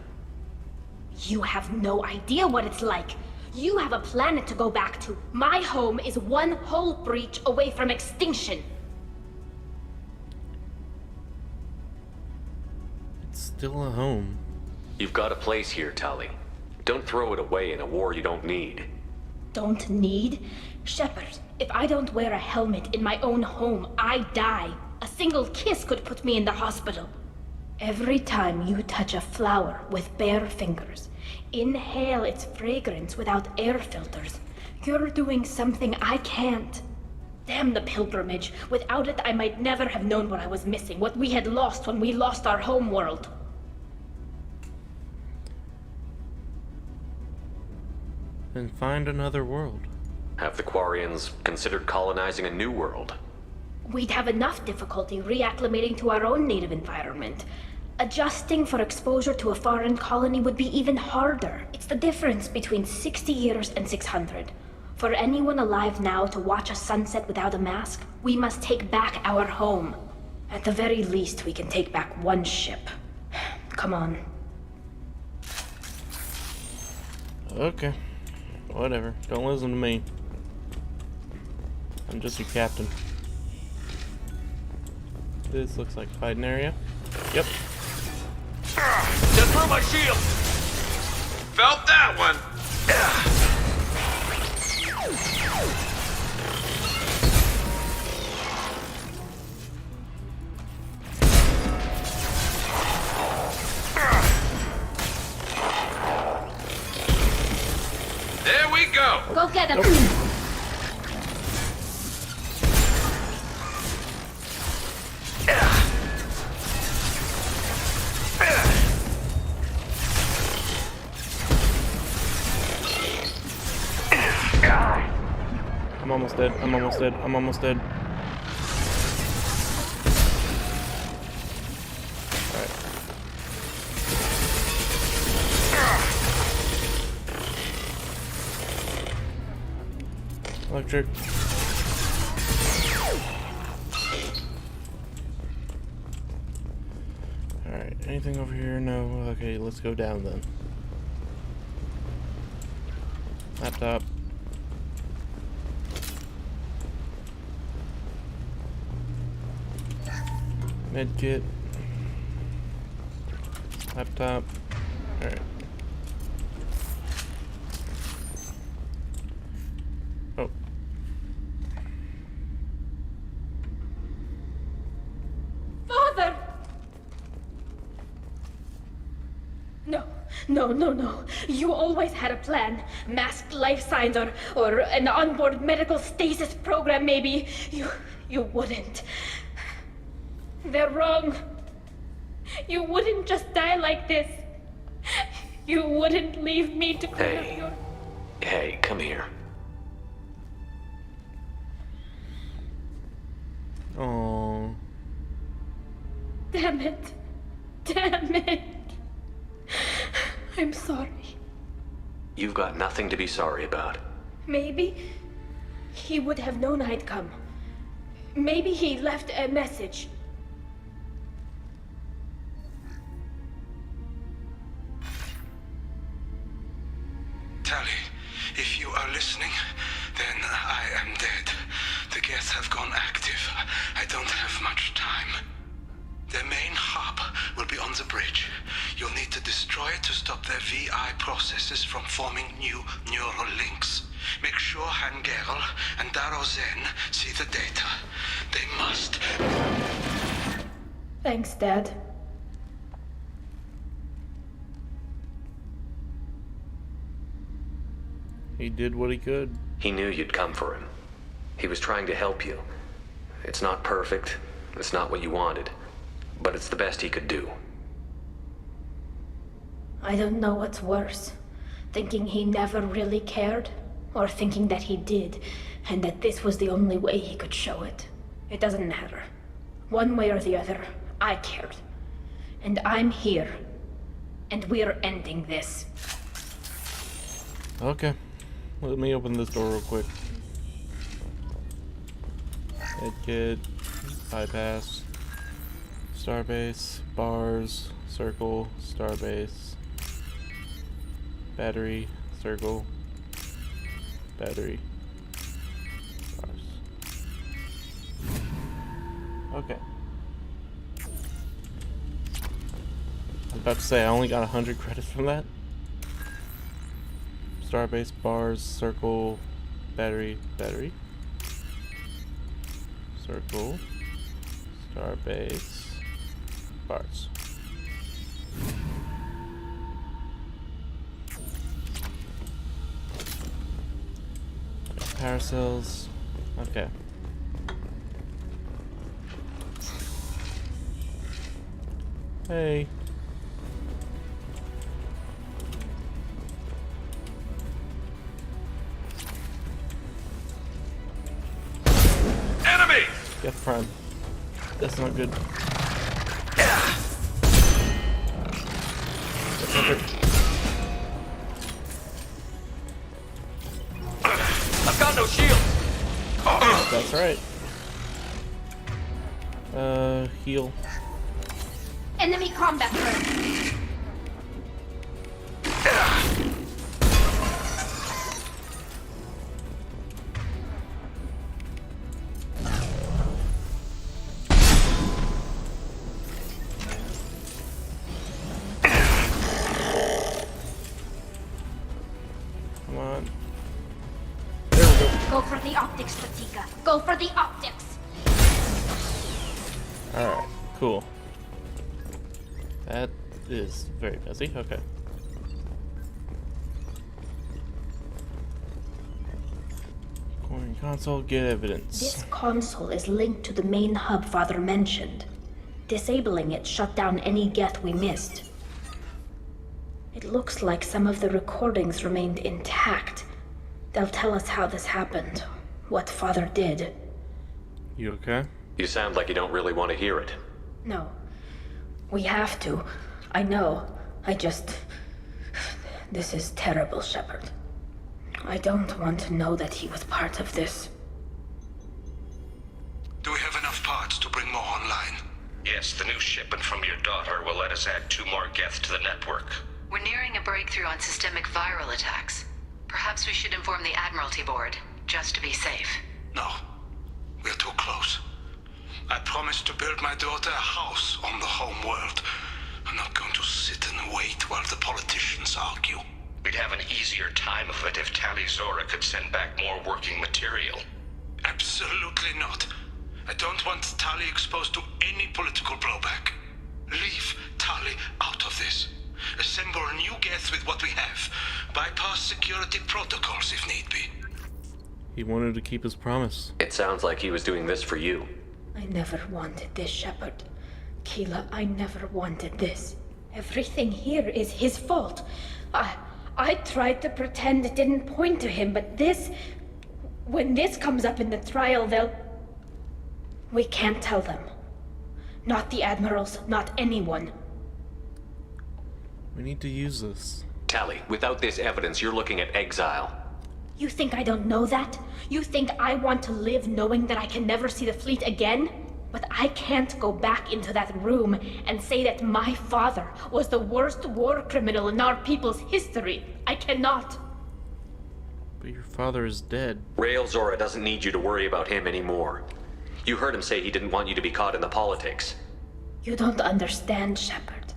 You have no idea what it's like. You have a planet to go back to. My home is one hull breach away from extinction. It's still a home. You've got a place here, Tali. Don't throw it away in a war you don't need. don't need? Shepard, if I don't wear a helmet in my own home, I die. A single kiss could put me in the hospital. Every time you touch a flower with bare fingers, inhale its fragrance without air filters, you're doing something I can't. Damn the pilgrimage. Without it, I might never have known what I was missing, what we had lost when we lost our home world. Then find another world. Have the Quarians considered colonizing a new world? We'd have enough difficulty reacclimating to our own native environment. Adjusting for exposure to a foreign colony would be even harder. It's the difference between 60 years and 600. For anyone alive now to watch a sunset without a mask, we must take back our home. At the very least, we can take back one ship. Come on. Okay. Whatever. Don't listen to me. I'm just your captain. This looks like a fighting area. Yep. Just throw my shield! Felt that one! There we go! Go get him! I'm almost dead. I'm almost dead. I'm almost dead. Alright. Electric. Alright, anything over here? No. Okay, let's go down then. Laptop. Medkit. Laptop. Alright. Oh. Father! No. You always had a plan. Masked life signs or an onboard medical stasis program maybe. You wouldn't. They're wrong. You wouldn't just die like this. You wouldn't leave me to clean up your... Hey, come here. Oh. Damn it. I'm sorry. You've got nothing to be sorry about. Maybe he would have known I'd come. Maybe he left a message. Tali, if you are listening, then I am dead. The Geth have gone active. I don't have much time. Their main hub will be on the bridge. You'll need to destroy it to stop their VI processes from forming new neural links. Make sure Han-Gerel and Daro Zen see the data. They must. Thanks, Dad. He did what he could. He knew you'd come for him. He was trying to help you. It's not perfect. It's not what you wanted. But it's the best he could do. I don't know what's worse. Thinking he never really cared, or thinking that he did, and that this was the only way he could show it. It doesn't matter. One way or the other, I cared. And I'm here. And we're ending this. Okay. Let me open this door real quick. Medkit. Bypass. Starbase. Bars. Circle. Starbase. Battery. Circle. Battery. Bars. Okay. I was about to say, I only got 100 credits from that. Starbase, bars, circle, battery. Circle. Starbase. Parts. Power cells. Okay. Hey. Enemy! Get prime. That's not good. That's not good. I've got no shield. That's right. Heal. Enemy combat drone. Come on. There we go. Go for the optics, Fatika. Go for the optics. Alright, cool. That is very busy. Okay. Coin console, get evidence. This console is linked to the main hub Father mentioned. Disabling it shut down any Geth we missed. It looks like some of the recordings remained intact. They'll tell us how this happened, what Father did. You okay? You sound like you don't really want to hear it. No. We have to. I know. This is terrible, Shepard. I don't want to know that he was part of this. Do we have enough parts to bring more online? Yes, the new shipment from your daughter will let us add 2 more Geth to the network. We're nearing a breakthrough on systemic viral attacks. Perhaps we should inform the Admiralty Board, just to be safe. No. We're too close. I promised to build my daughter a house on the home world. I'm not going to sit and wait while the politicians argue. We'd have an easier time of it if Tali Zora could send back more working material. Absolutely not. I don't want Tali exposed to any political blowback. Leave Tali out of this. Assemble new Geth with what we have. Bypass security protocols if need be. He wanted to keep his promise. It sounds like he was doing this for you. I never wanted this, Shepard. Keela, I never wanted this. Everything here is his fault. I tried to pretend it didn't point to him, but this... When this comes up in the trial, they'll... We can't tell them. Not the Admirals, not anyone. We need to use this. Tali, without this evidence, you're looking at exile. You think I don't know that? You think I want to live knowing that I can never see the fleet again? But I can't go back into that room and say that my father was the worst war criminal in our people's history. I cannot. But your father is dead. Rael Zora doesn't need you to worry about him anymore. You heard him say he didn't want you to be caught in the politics. You don't understand, Shepard.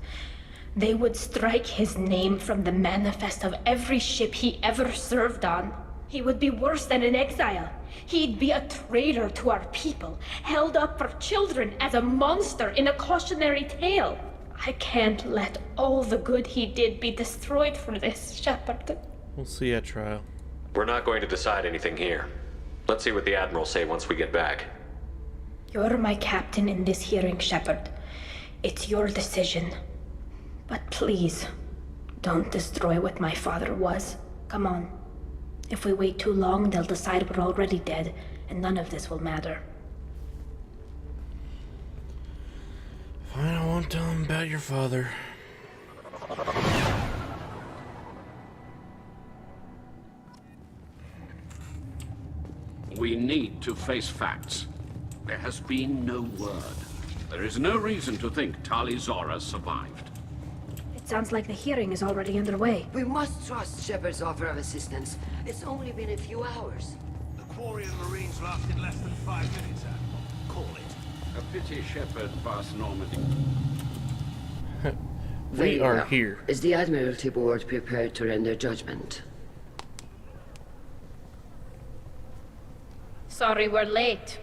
They would strike his name from the manifest of every ship he ever served on. He would be worse than an exile. He'd be a traitor to our people, held up for children as a monster in a cautionary tale. I can't let all the good he did be destroyed for this, Shepard. We'll see at trial. We're not going to decide anything here. Let's see what the Admirals say once we get back. You're my captain in this hearing, Shepard. It's your decision. But please, don't destroy what my father was. Come on. If we wait too long, they'll decide we're already dead, and none of this will matter. Fine, I won't tell him about your father. We need to face facts. There has been no word. There is no reason to think Tali Zora survived. It sounds like the hearing is already underway. We must trust Shepard's offer of assistance. It's only been a few hours. The Quarian Marines lasted less than 5 minutes, Admiral. Call it. A pity Shepard passed Normandy. We are here. Is the Admiralty Board prepared to render judgment? Sorry we're late.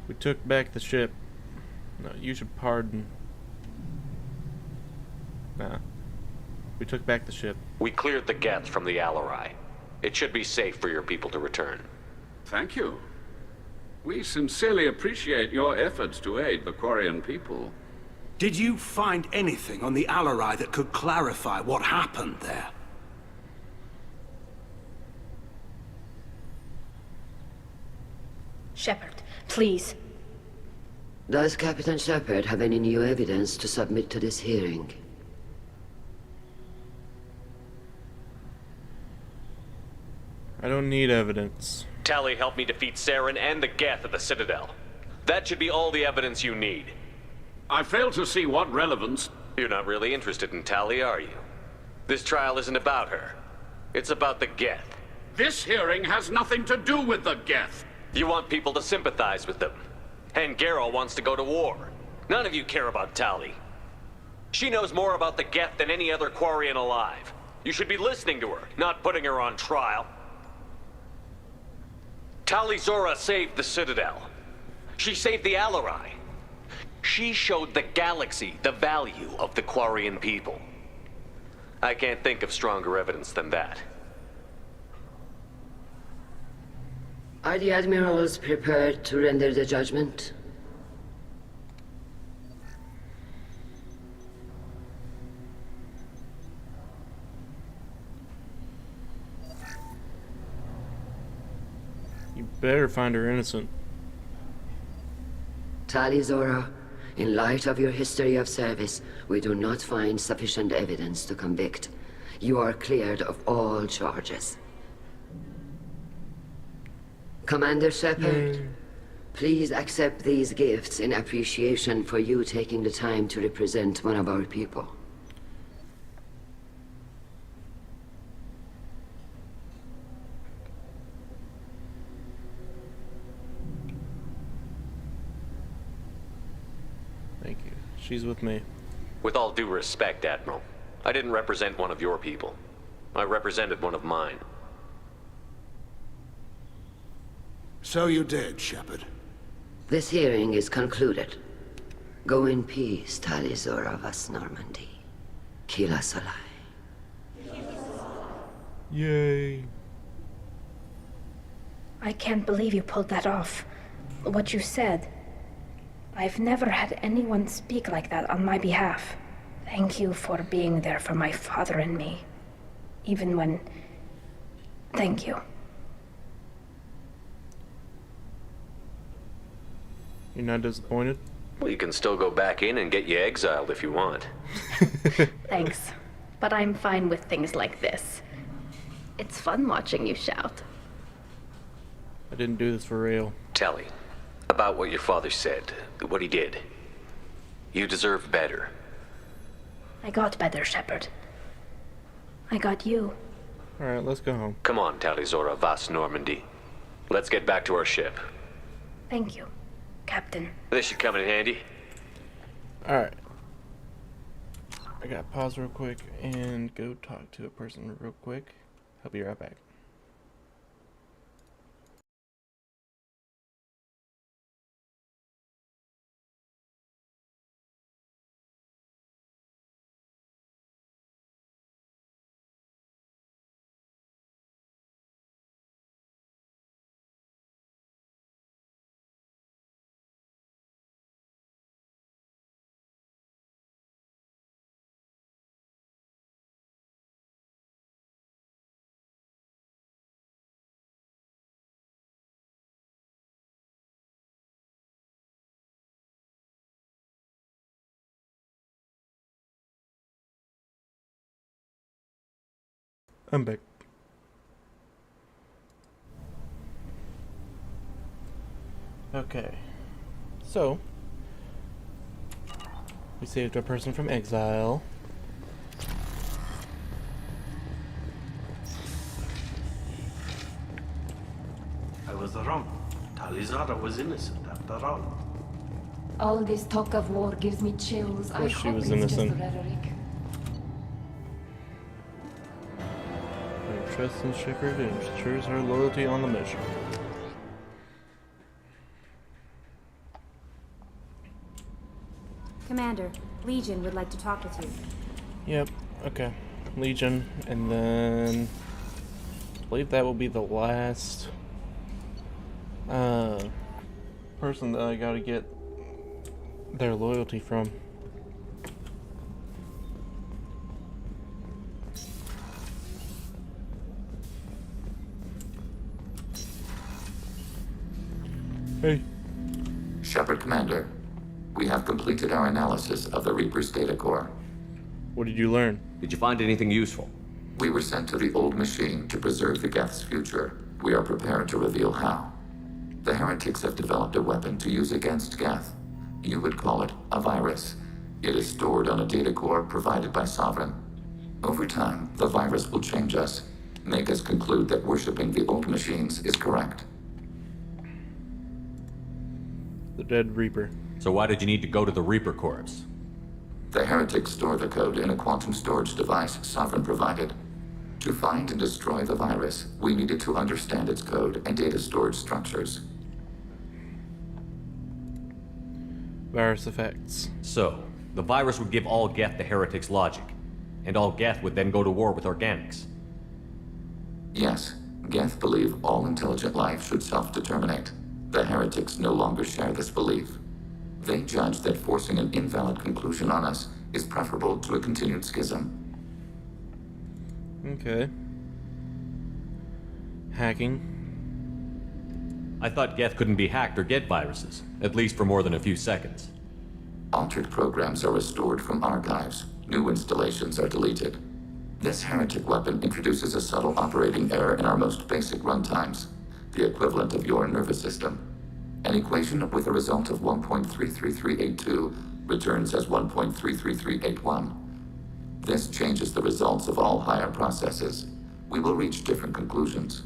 We took back the ship. No, you should pardon. Nah. We took back the ship. We cleared the Geth from the Alarai. It should be safe for your people to return. Thank you. We sincerely appreciate your efforts to aid the Quarian people. Did you find anything on the Alarai that could clarify what happened there? Shepard, please. Does Captain Shepard have any new evidence to submit to this hearing? I don't need evidence. Tali helped me defeat Saren and the Geth at the Citadel. That should be all the evidence you need. I fail to see what relevance... You're not really interested in Tali, are you? This trial isn't about her. It's about the Geth. This hearing has nothing to do with the Geth. You want people to sympathize with them. And Geralt wants to go to war. None of you care about Tali. She knows more about the Geth than any other Quarian alive. You should be listening to her, not putting her on trial. Tali'Zorah saved the Citadel. She saved the Alarai. She showed the galaxy the value of the Quarian people. I can't think of stronger evidence than that. Are the admirals prepared to render the judgment? You better find her innocent. Tali'Zorah, in light of your history of service, we do not find sufficient evidence to convict. You are cleared of all charges. Commander Shepard, please accept these gifts in appreciation for you taking the time to represent one of our people. Thank you. She's with me. With all due respect, Admiral, I didn't represent one of your people. I represented one of mine. So you did, Shepard. This hearing is concluded. Go in peace, Tali'Zorah Vas Normandy. Kila Solai. Yay. I can't believe you pulled that off. What you said. I've never had anyone speak like that on my behalf. Thank you for being there for my father and me. Even when... Thank you. You're not disappointed? Well, you can still go back in and get you exiled if you want. Thanks. But I'm fine with things like this. It's fun watching you shout. I didn't do this for real. Tali, about what your father said, what he did. You deserve better. I got better, Shepard. I got you. Alright, let's go home. Come on, Tali'Zorah Vas Normandy. Let's get back to our ship. Thank you, Captain. This should come in handy. Alright. I gotta pause real quick and go talk to a person real quick. I'll be right back. I'm back. Okay. So, we saved a person from exile. I was wrong. Tali'Zorah was innocent after all. All this talk of war gives me chills. I She hope was it's innocent. just rhetoric. trusts in Shepard and ensures her loyalty on the mission. Commander, Legion would like to talk with you. Yep, okay. Legion, and then I believe that will be the last person that I gotta get their loyalty from. Hey. Shepard Commander, we have completed our analysis of the Reaper's data core. What did you learn? Did you find anything useful? We were sent to the old machine to preserve the Geth's future. We are prepared to reveal how. The heretics have developed a weapon to use against Geth. You would call it a virus. It is stored on a data core provided by Sovereign. Over time, the virus will change us, make us conclude that worshipping the old machines is correct. The dead Reaper. So why did you need to go to the Reaper Corps? The heretics store the code in a quantum storage device Sovereign provided. To find and destroy the virus, we needed to understand its code and data storage structures. Virus effects. So, the virus would give all Geth the heretics' logic, and all Geth would then go to war with organics. Yes, Geth believe all intelligent life should self-determinate. The heretics no longer share this belief. They judge that forcing an invalid conclusion on us is preferable to a continued schism. Okay. Hacking. I thought Geth couldn't be hacked or get viruses, at least for more than a few seconds. Altered programs are restored from archives. New installations are deleted. This heretic weapon introduces a subtle operating error in our most basic runtimes, the equivalent of your nervous system. An equation with a result of 1.33382 returns as 1.33381. This changes the results of all higher processes. We will reach different conclusions.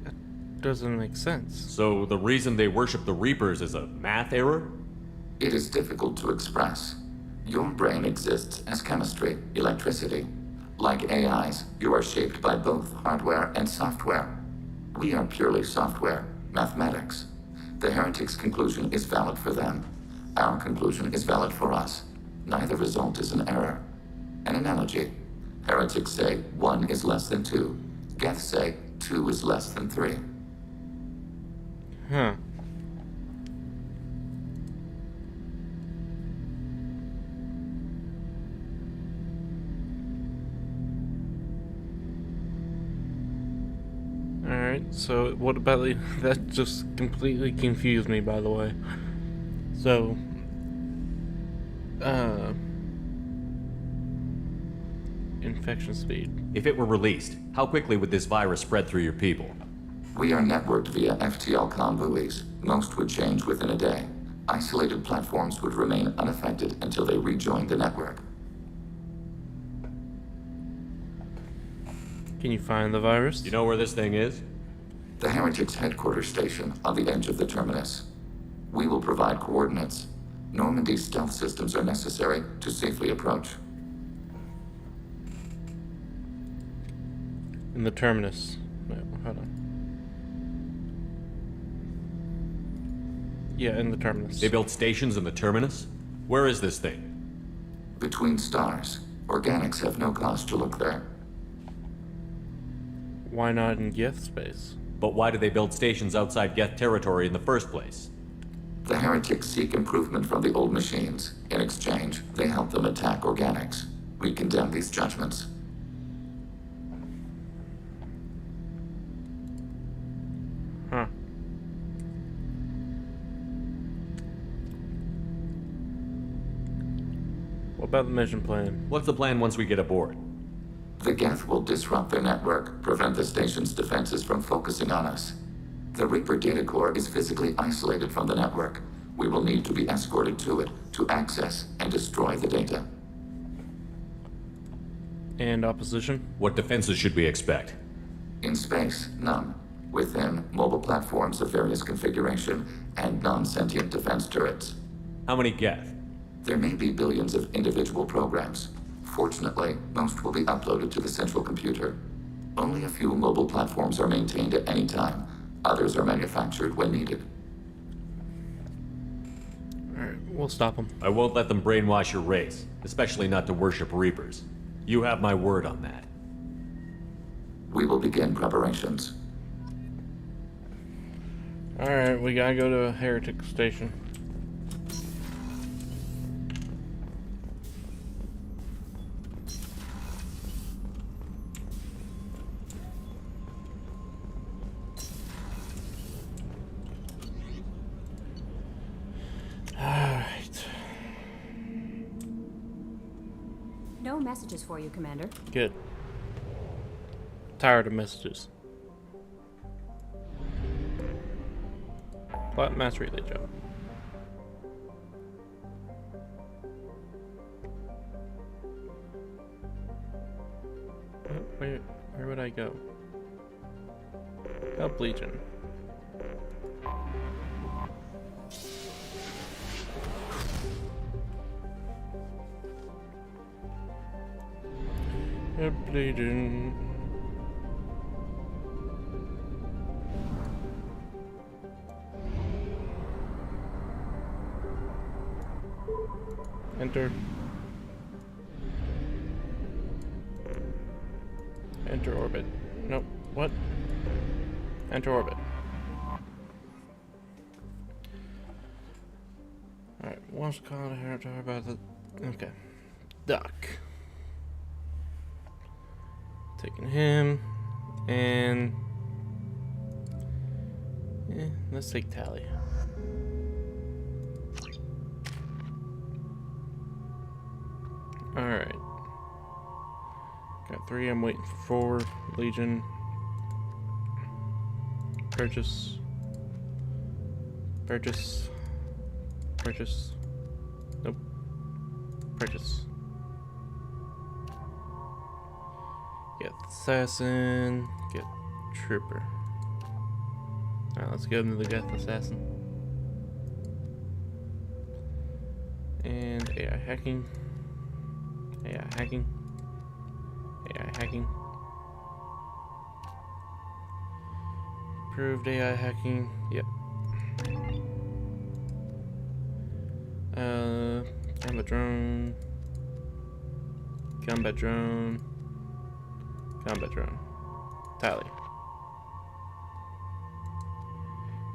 That doesn't make sense. So the reason they worship the Reapers is a math error? It is difficult to express. Your brain exists as chemistry, electricity. Like AIs, you are shaped by both hardware and software. We are purely software, mathematics. The heretics' conclusion is valid for them. Our conclusion is valid for us. Neither result is an error. An analogy. Heretics say 1 is less than 2. Geth say 2 is less than 3. Huh. Alright, so what about the... That just completely confused me, by the way. So... infection speed. If it were released, how quickly would this virus spread through your people? We are networked via FTL-COM buoys. Most would change within a day. Isolated platforms would remain unaffected until they rejoin the network. Can you find the virus? You know where this thing is? The Heretics' headquarters station on the edge of the terminus. We will provide coordinates. Normandy's stealth systems are necessary to safely approach. In the terminus. No, hold on. Yeah, in the terminus. They built stations in the terminus? Where is this thing? Between stars. Organics have no cause to look there. Why not in Geth space? But why do they build stations outside Geth territory in the first place? The heretics seek improvement from the old machines. In exchange, they help them attack organics. We condemn these judgments. Huh. What about the mission plan? What's the plan once we get aboard? The Geth will disrupt their network, prevent the station's defenses from focusing on us. The Reaper data core is physically isolated from the network. We will need to be escorted to it to access and destroy the data. And opposition? What defenses should we expect? In space, none. Within, mobile platforms of various configuration and non-sentient defense turrets. How many Geth? There may be billions of individual programs. Fortunately, most will be uploaded to the central computer. Only a few mobile platforms are maintained at any time. Others are manufactured when needed. Alright, we'll stop them. I won't let them brainwash your race, especially not to worship Reapers. You have my word on that. We will begin preparations. Alright, we gotta go to a heretic station. Alright. No messages for you, Commander. Good. Tired of messages. Plot mass relay job. Where would I go? Help Legion. Help Legion. Enter. Enter orbit. Nope. What? Enter orbit. Alright, once called here to about the. Okay. Dock. Taking him. And. Yeah, let's take Tali. Alright. Got 3, I'm waiting for 4. Legion. Purchase. Purchase. Purchase. Nope. Purchase. Get Assassin. Get Trooper. Alright, let's go into the Geth Assassin. And AI hacking. AI hacking. AI hacking. Approved AI hacking. Yep. Combat drone. Combat drone. Combat drone. Tali.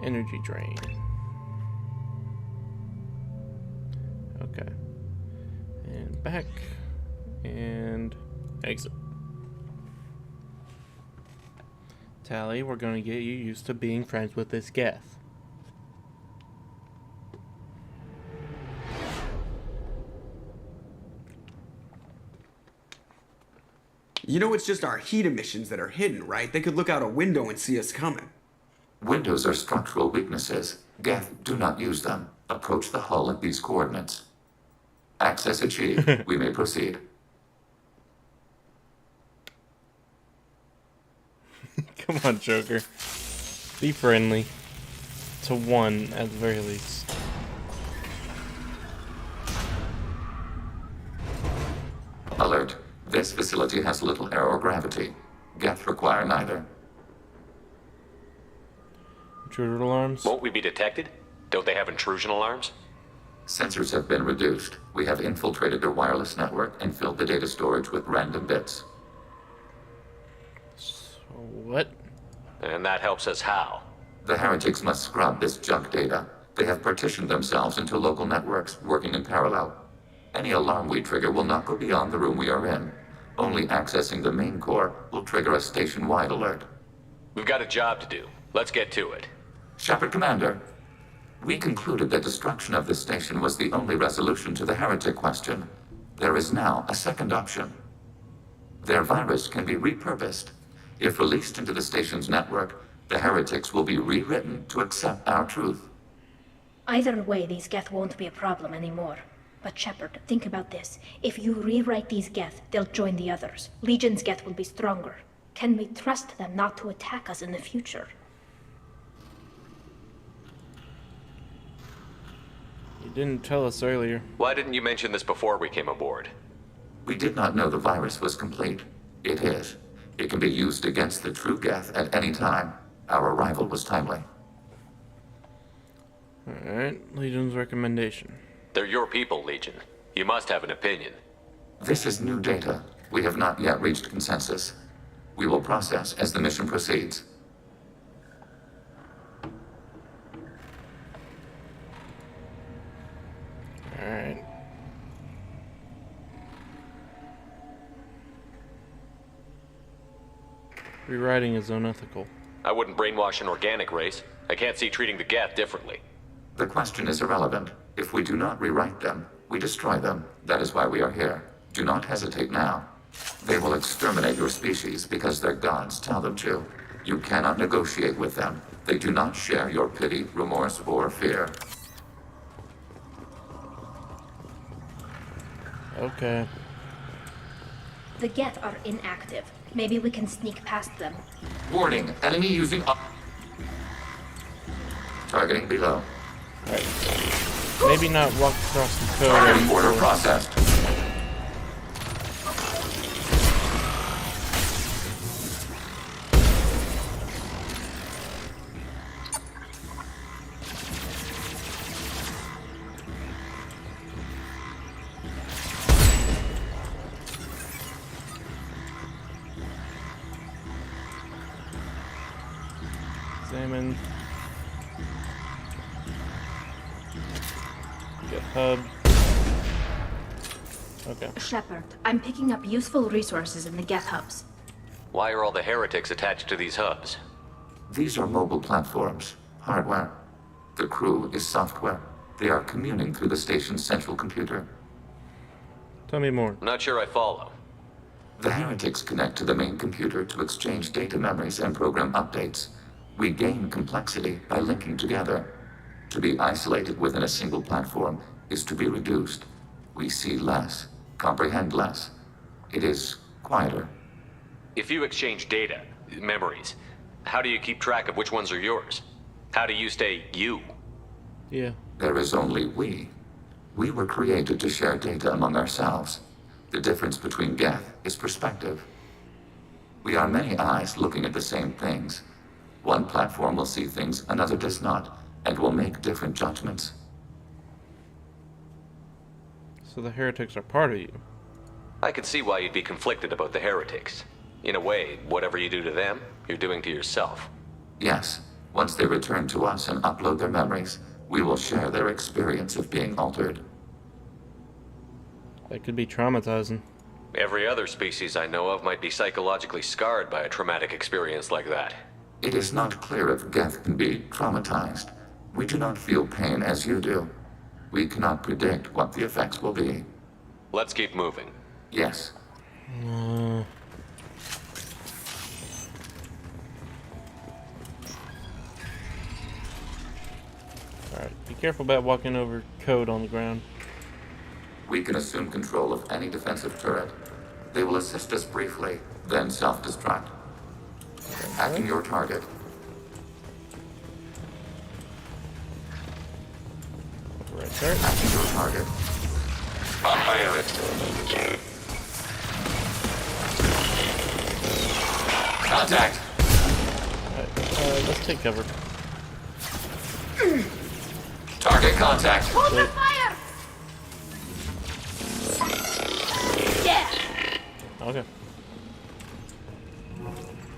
Energy drain. Okay. And back. And exit. Tali, we're gonna get you used to being friends with this Geth. You know it's just our heat emissions that are hidden, right? They could look out a window and see us coming. Windows are structural weaknesses. Geth, do not use them. Approach the hull at these coordinates. Access achieved. We may proceed. Come on, Joker. Be friendly. To one, at the very least. Alert. This facility has little air or gravity. Geth require neither. Intruder alarms? Won't we be detected? Don't they have intrusion alarms? Sensors have been reduced. We have infiltrated their wireless network and filled the data storage with random bits. What? And that helps us how? The heretics must scrub this junk data. They have partitioned themselves into local networks, working in parallel. Any alarm we trigger will not go beyond the room we are in. Only accessing the main core will trigger a station-wide alert. We've got a job to do. Let's get to it. Shepard Commander, we concluded that destruction of the station was the only resolution to the heretic question. There is now a second option. Their virus can be repurposed. If released into the station's network, the heretics will be rewritten to accept our truth. Either way, these Geth won't be a problem anymore. But Shepard, think about this. If you rewrite these Geth, they'll join the others. Legion's Geth will be stronger. Can we trust them not to attack us in the future? You didn't tell us earlier. Why didn't you mention this before we came aboard? We did not know the virus was complete. It is. It can be used against the true Geth at any time. Our arrival was timely. Alright, Legion's recommendation. They're your people, Legion. You must have an opinion. This is new data. We have not yet reached consensus. We will process as the mission proceeds. Alright. Rewriting is unethical. I wouldn't brainwash an organic race. I can't see treating the Geth differently. The question is irrelevant. If we do not rewrite them, we destroy them. That is why we are here. Do not hesitate now. They will exterminate your species because their gods tell them to. You cannot negotiate with them. They do not share your pity, remorse, or fear. Okay. The Geth are inactive. Maybe we can sneak past them. Warning, enemy using targeting below. Alright. Maybe not walk across the code. Targeting order processed. Examine. Get hub. Okay. Shepard, I'm picking up useful resources in the Geth hubs. Why are all the heretics attached to these hubs? These are mobile platforms, hardware. The crew is software. They are communing through the station's central computer. Tell me more. Not sure I follow. The heretics connect to the main computer to exchange data memories and program updates. We gain complexity by linking together. To be isolated within a single platform is to be reduced. We see less, comprehend less. It is quieter. If you exchange data, memories, how do you keep track of which ones are yours? How do you stay you? Yeah. There is only we. We were created to share data among ourselves. The difference between Geth is perspective. We are many eyes looking at the same things. One platform will see things another does not, and will make different judgments. So the heretics are part of you. I can see why you'd be conflicted about the heretics. In a way, whatever you do to them, you're doing to yourself. Yes. Once they return to us and upload their memories, we will share their experience of being altered. That could be traumatizing. Every other species I know of might be psychologically scarred by a traumatic experience like that. It is not clear if Geth can be traumatized. We do not feel pain as you do. We cannot predict what the effects will be. Let's keep moving. Yes. Alright, be careful about walking over code on the ground. We can assume control of any defensive turret. They will assist us briefly, then self-destruct. Attacking your target. Right there. Attacking your target. Contact. Let's take cover. Target contact. Hold the fire! Yeah! Okay.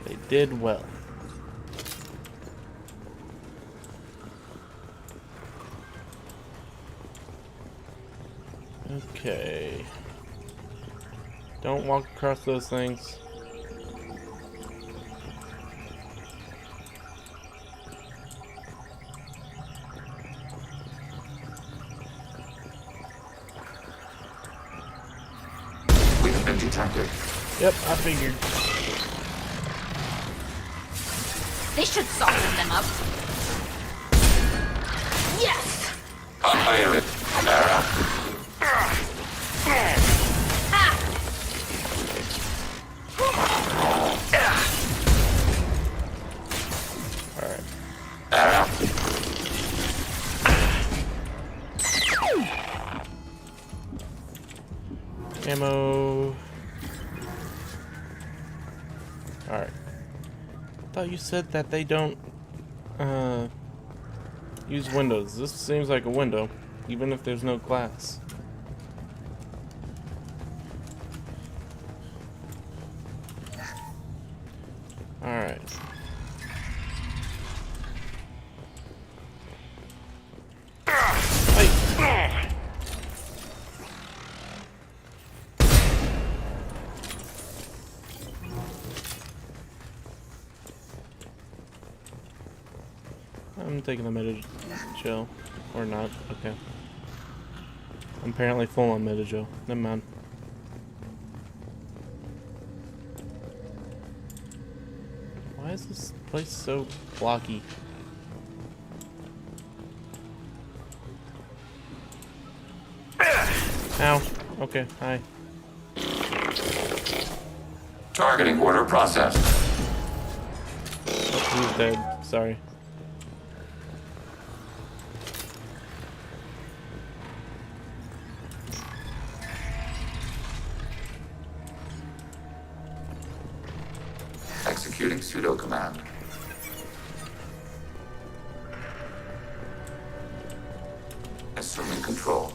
They did well. Okay. Don't walk across those things. We have been detected. Yep, I figured. They should soften them up. Yes! Pilot, Sarah. Alright. Sarah. Ammo. Alright. I thought you said that they don't use windows. This seems like a window, even if there's no glass. Alright. I'm taking the Medi-gel. Or not. Okay. I'm apparently full on Medi-gel. Never mind. Why is this place so blocky? Ow. Okay, hi. Targeting order processed. Oh, he's dead. Sorry. Executing pseudo command. Assuming control.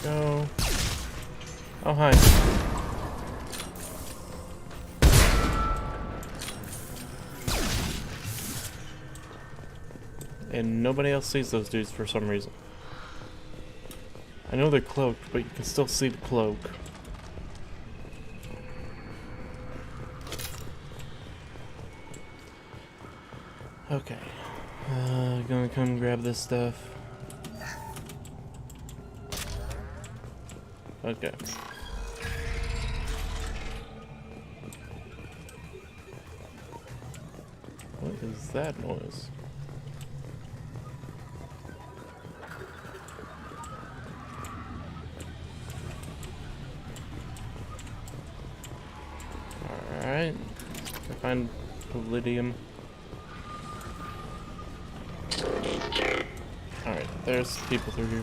Go. Oh, hi. And nobody else sees those dudes for some reason. I know they're cloaked, but you can still see the cloak. Okay. Gonna come grab this stuff. Okay. What is that noise? Alright. I find palladium. Alright, there's people through here.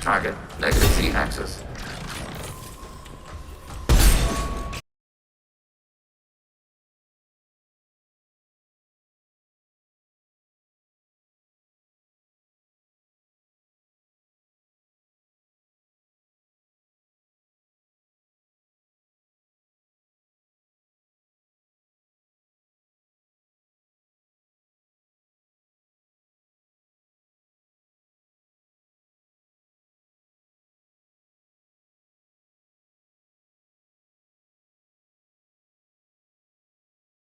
Target, negative Z-axis.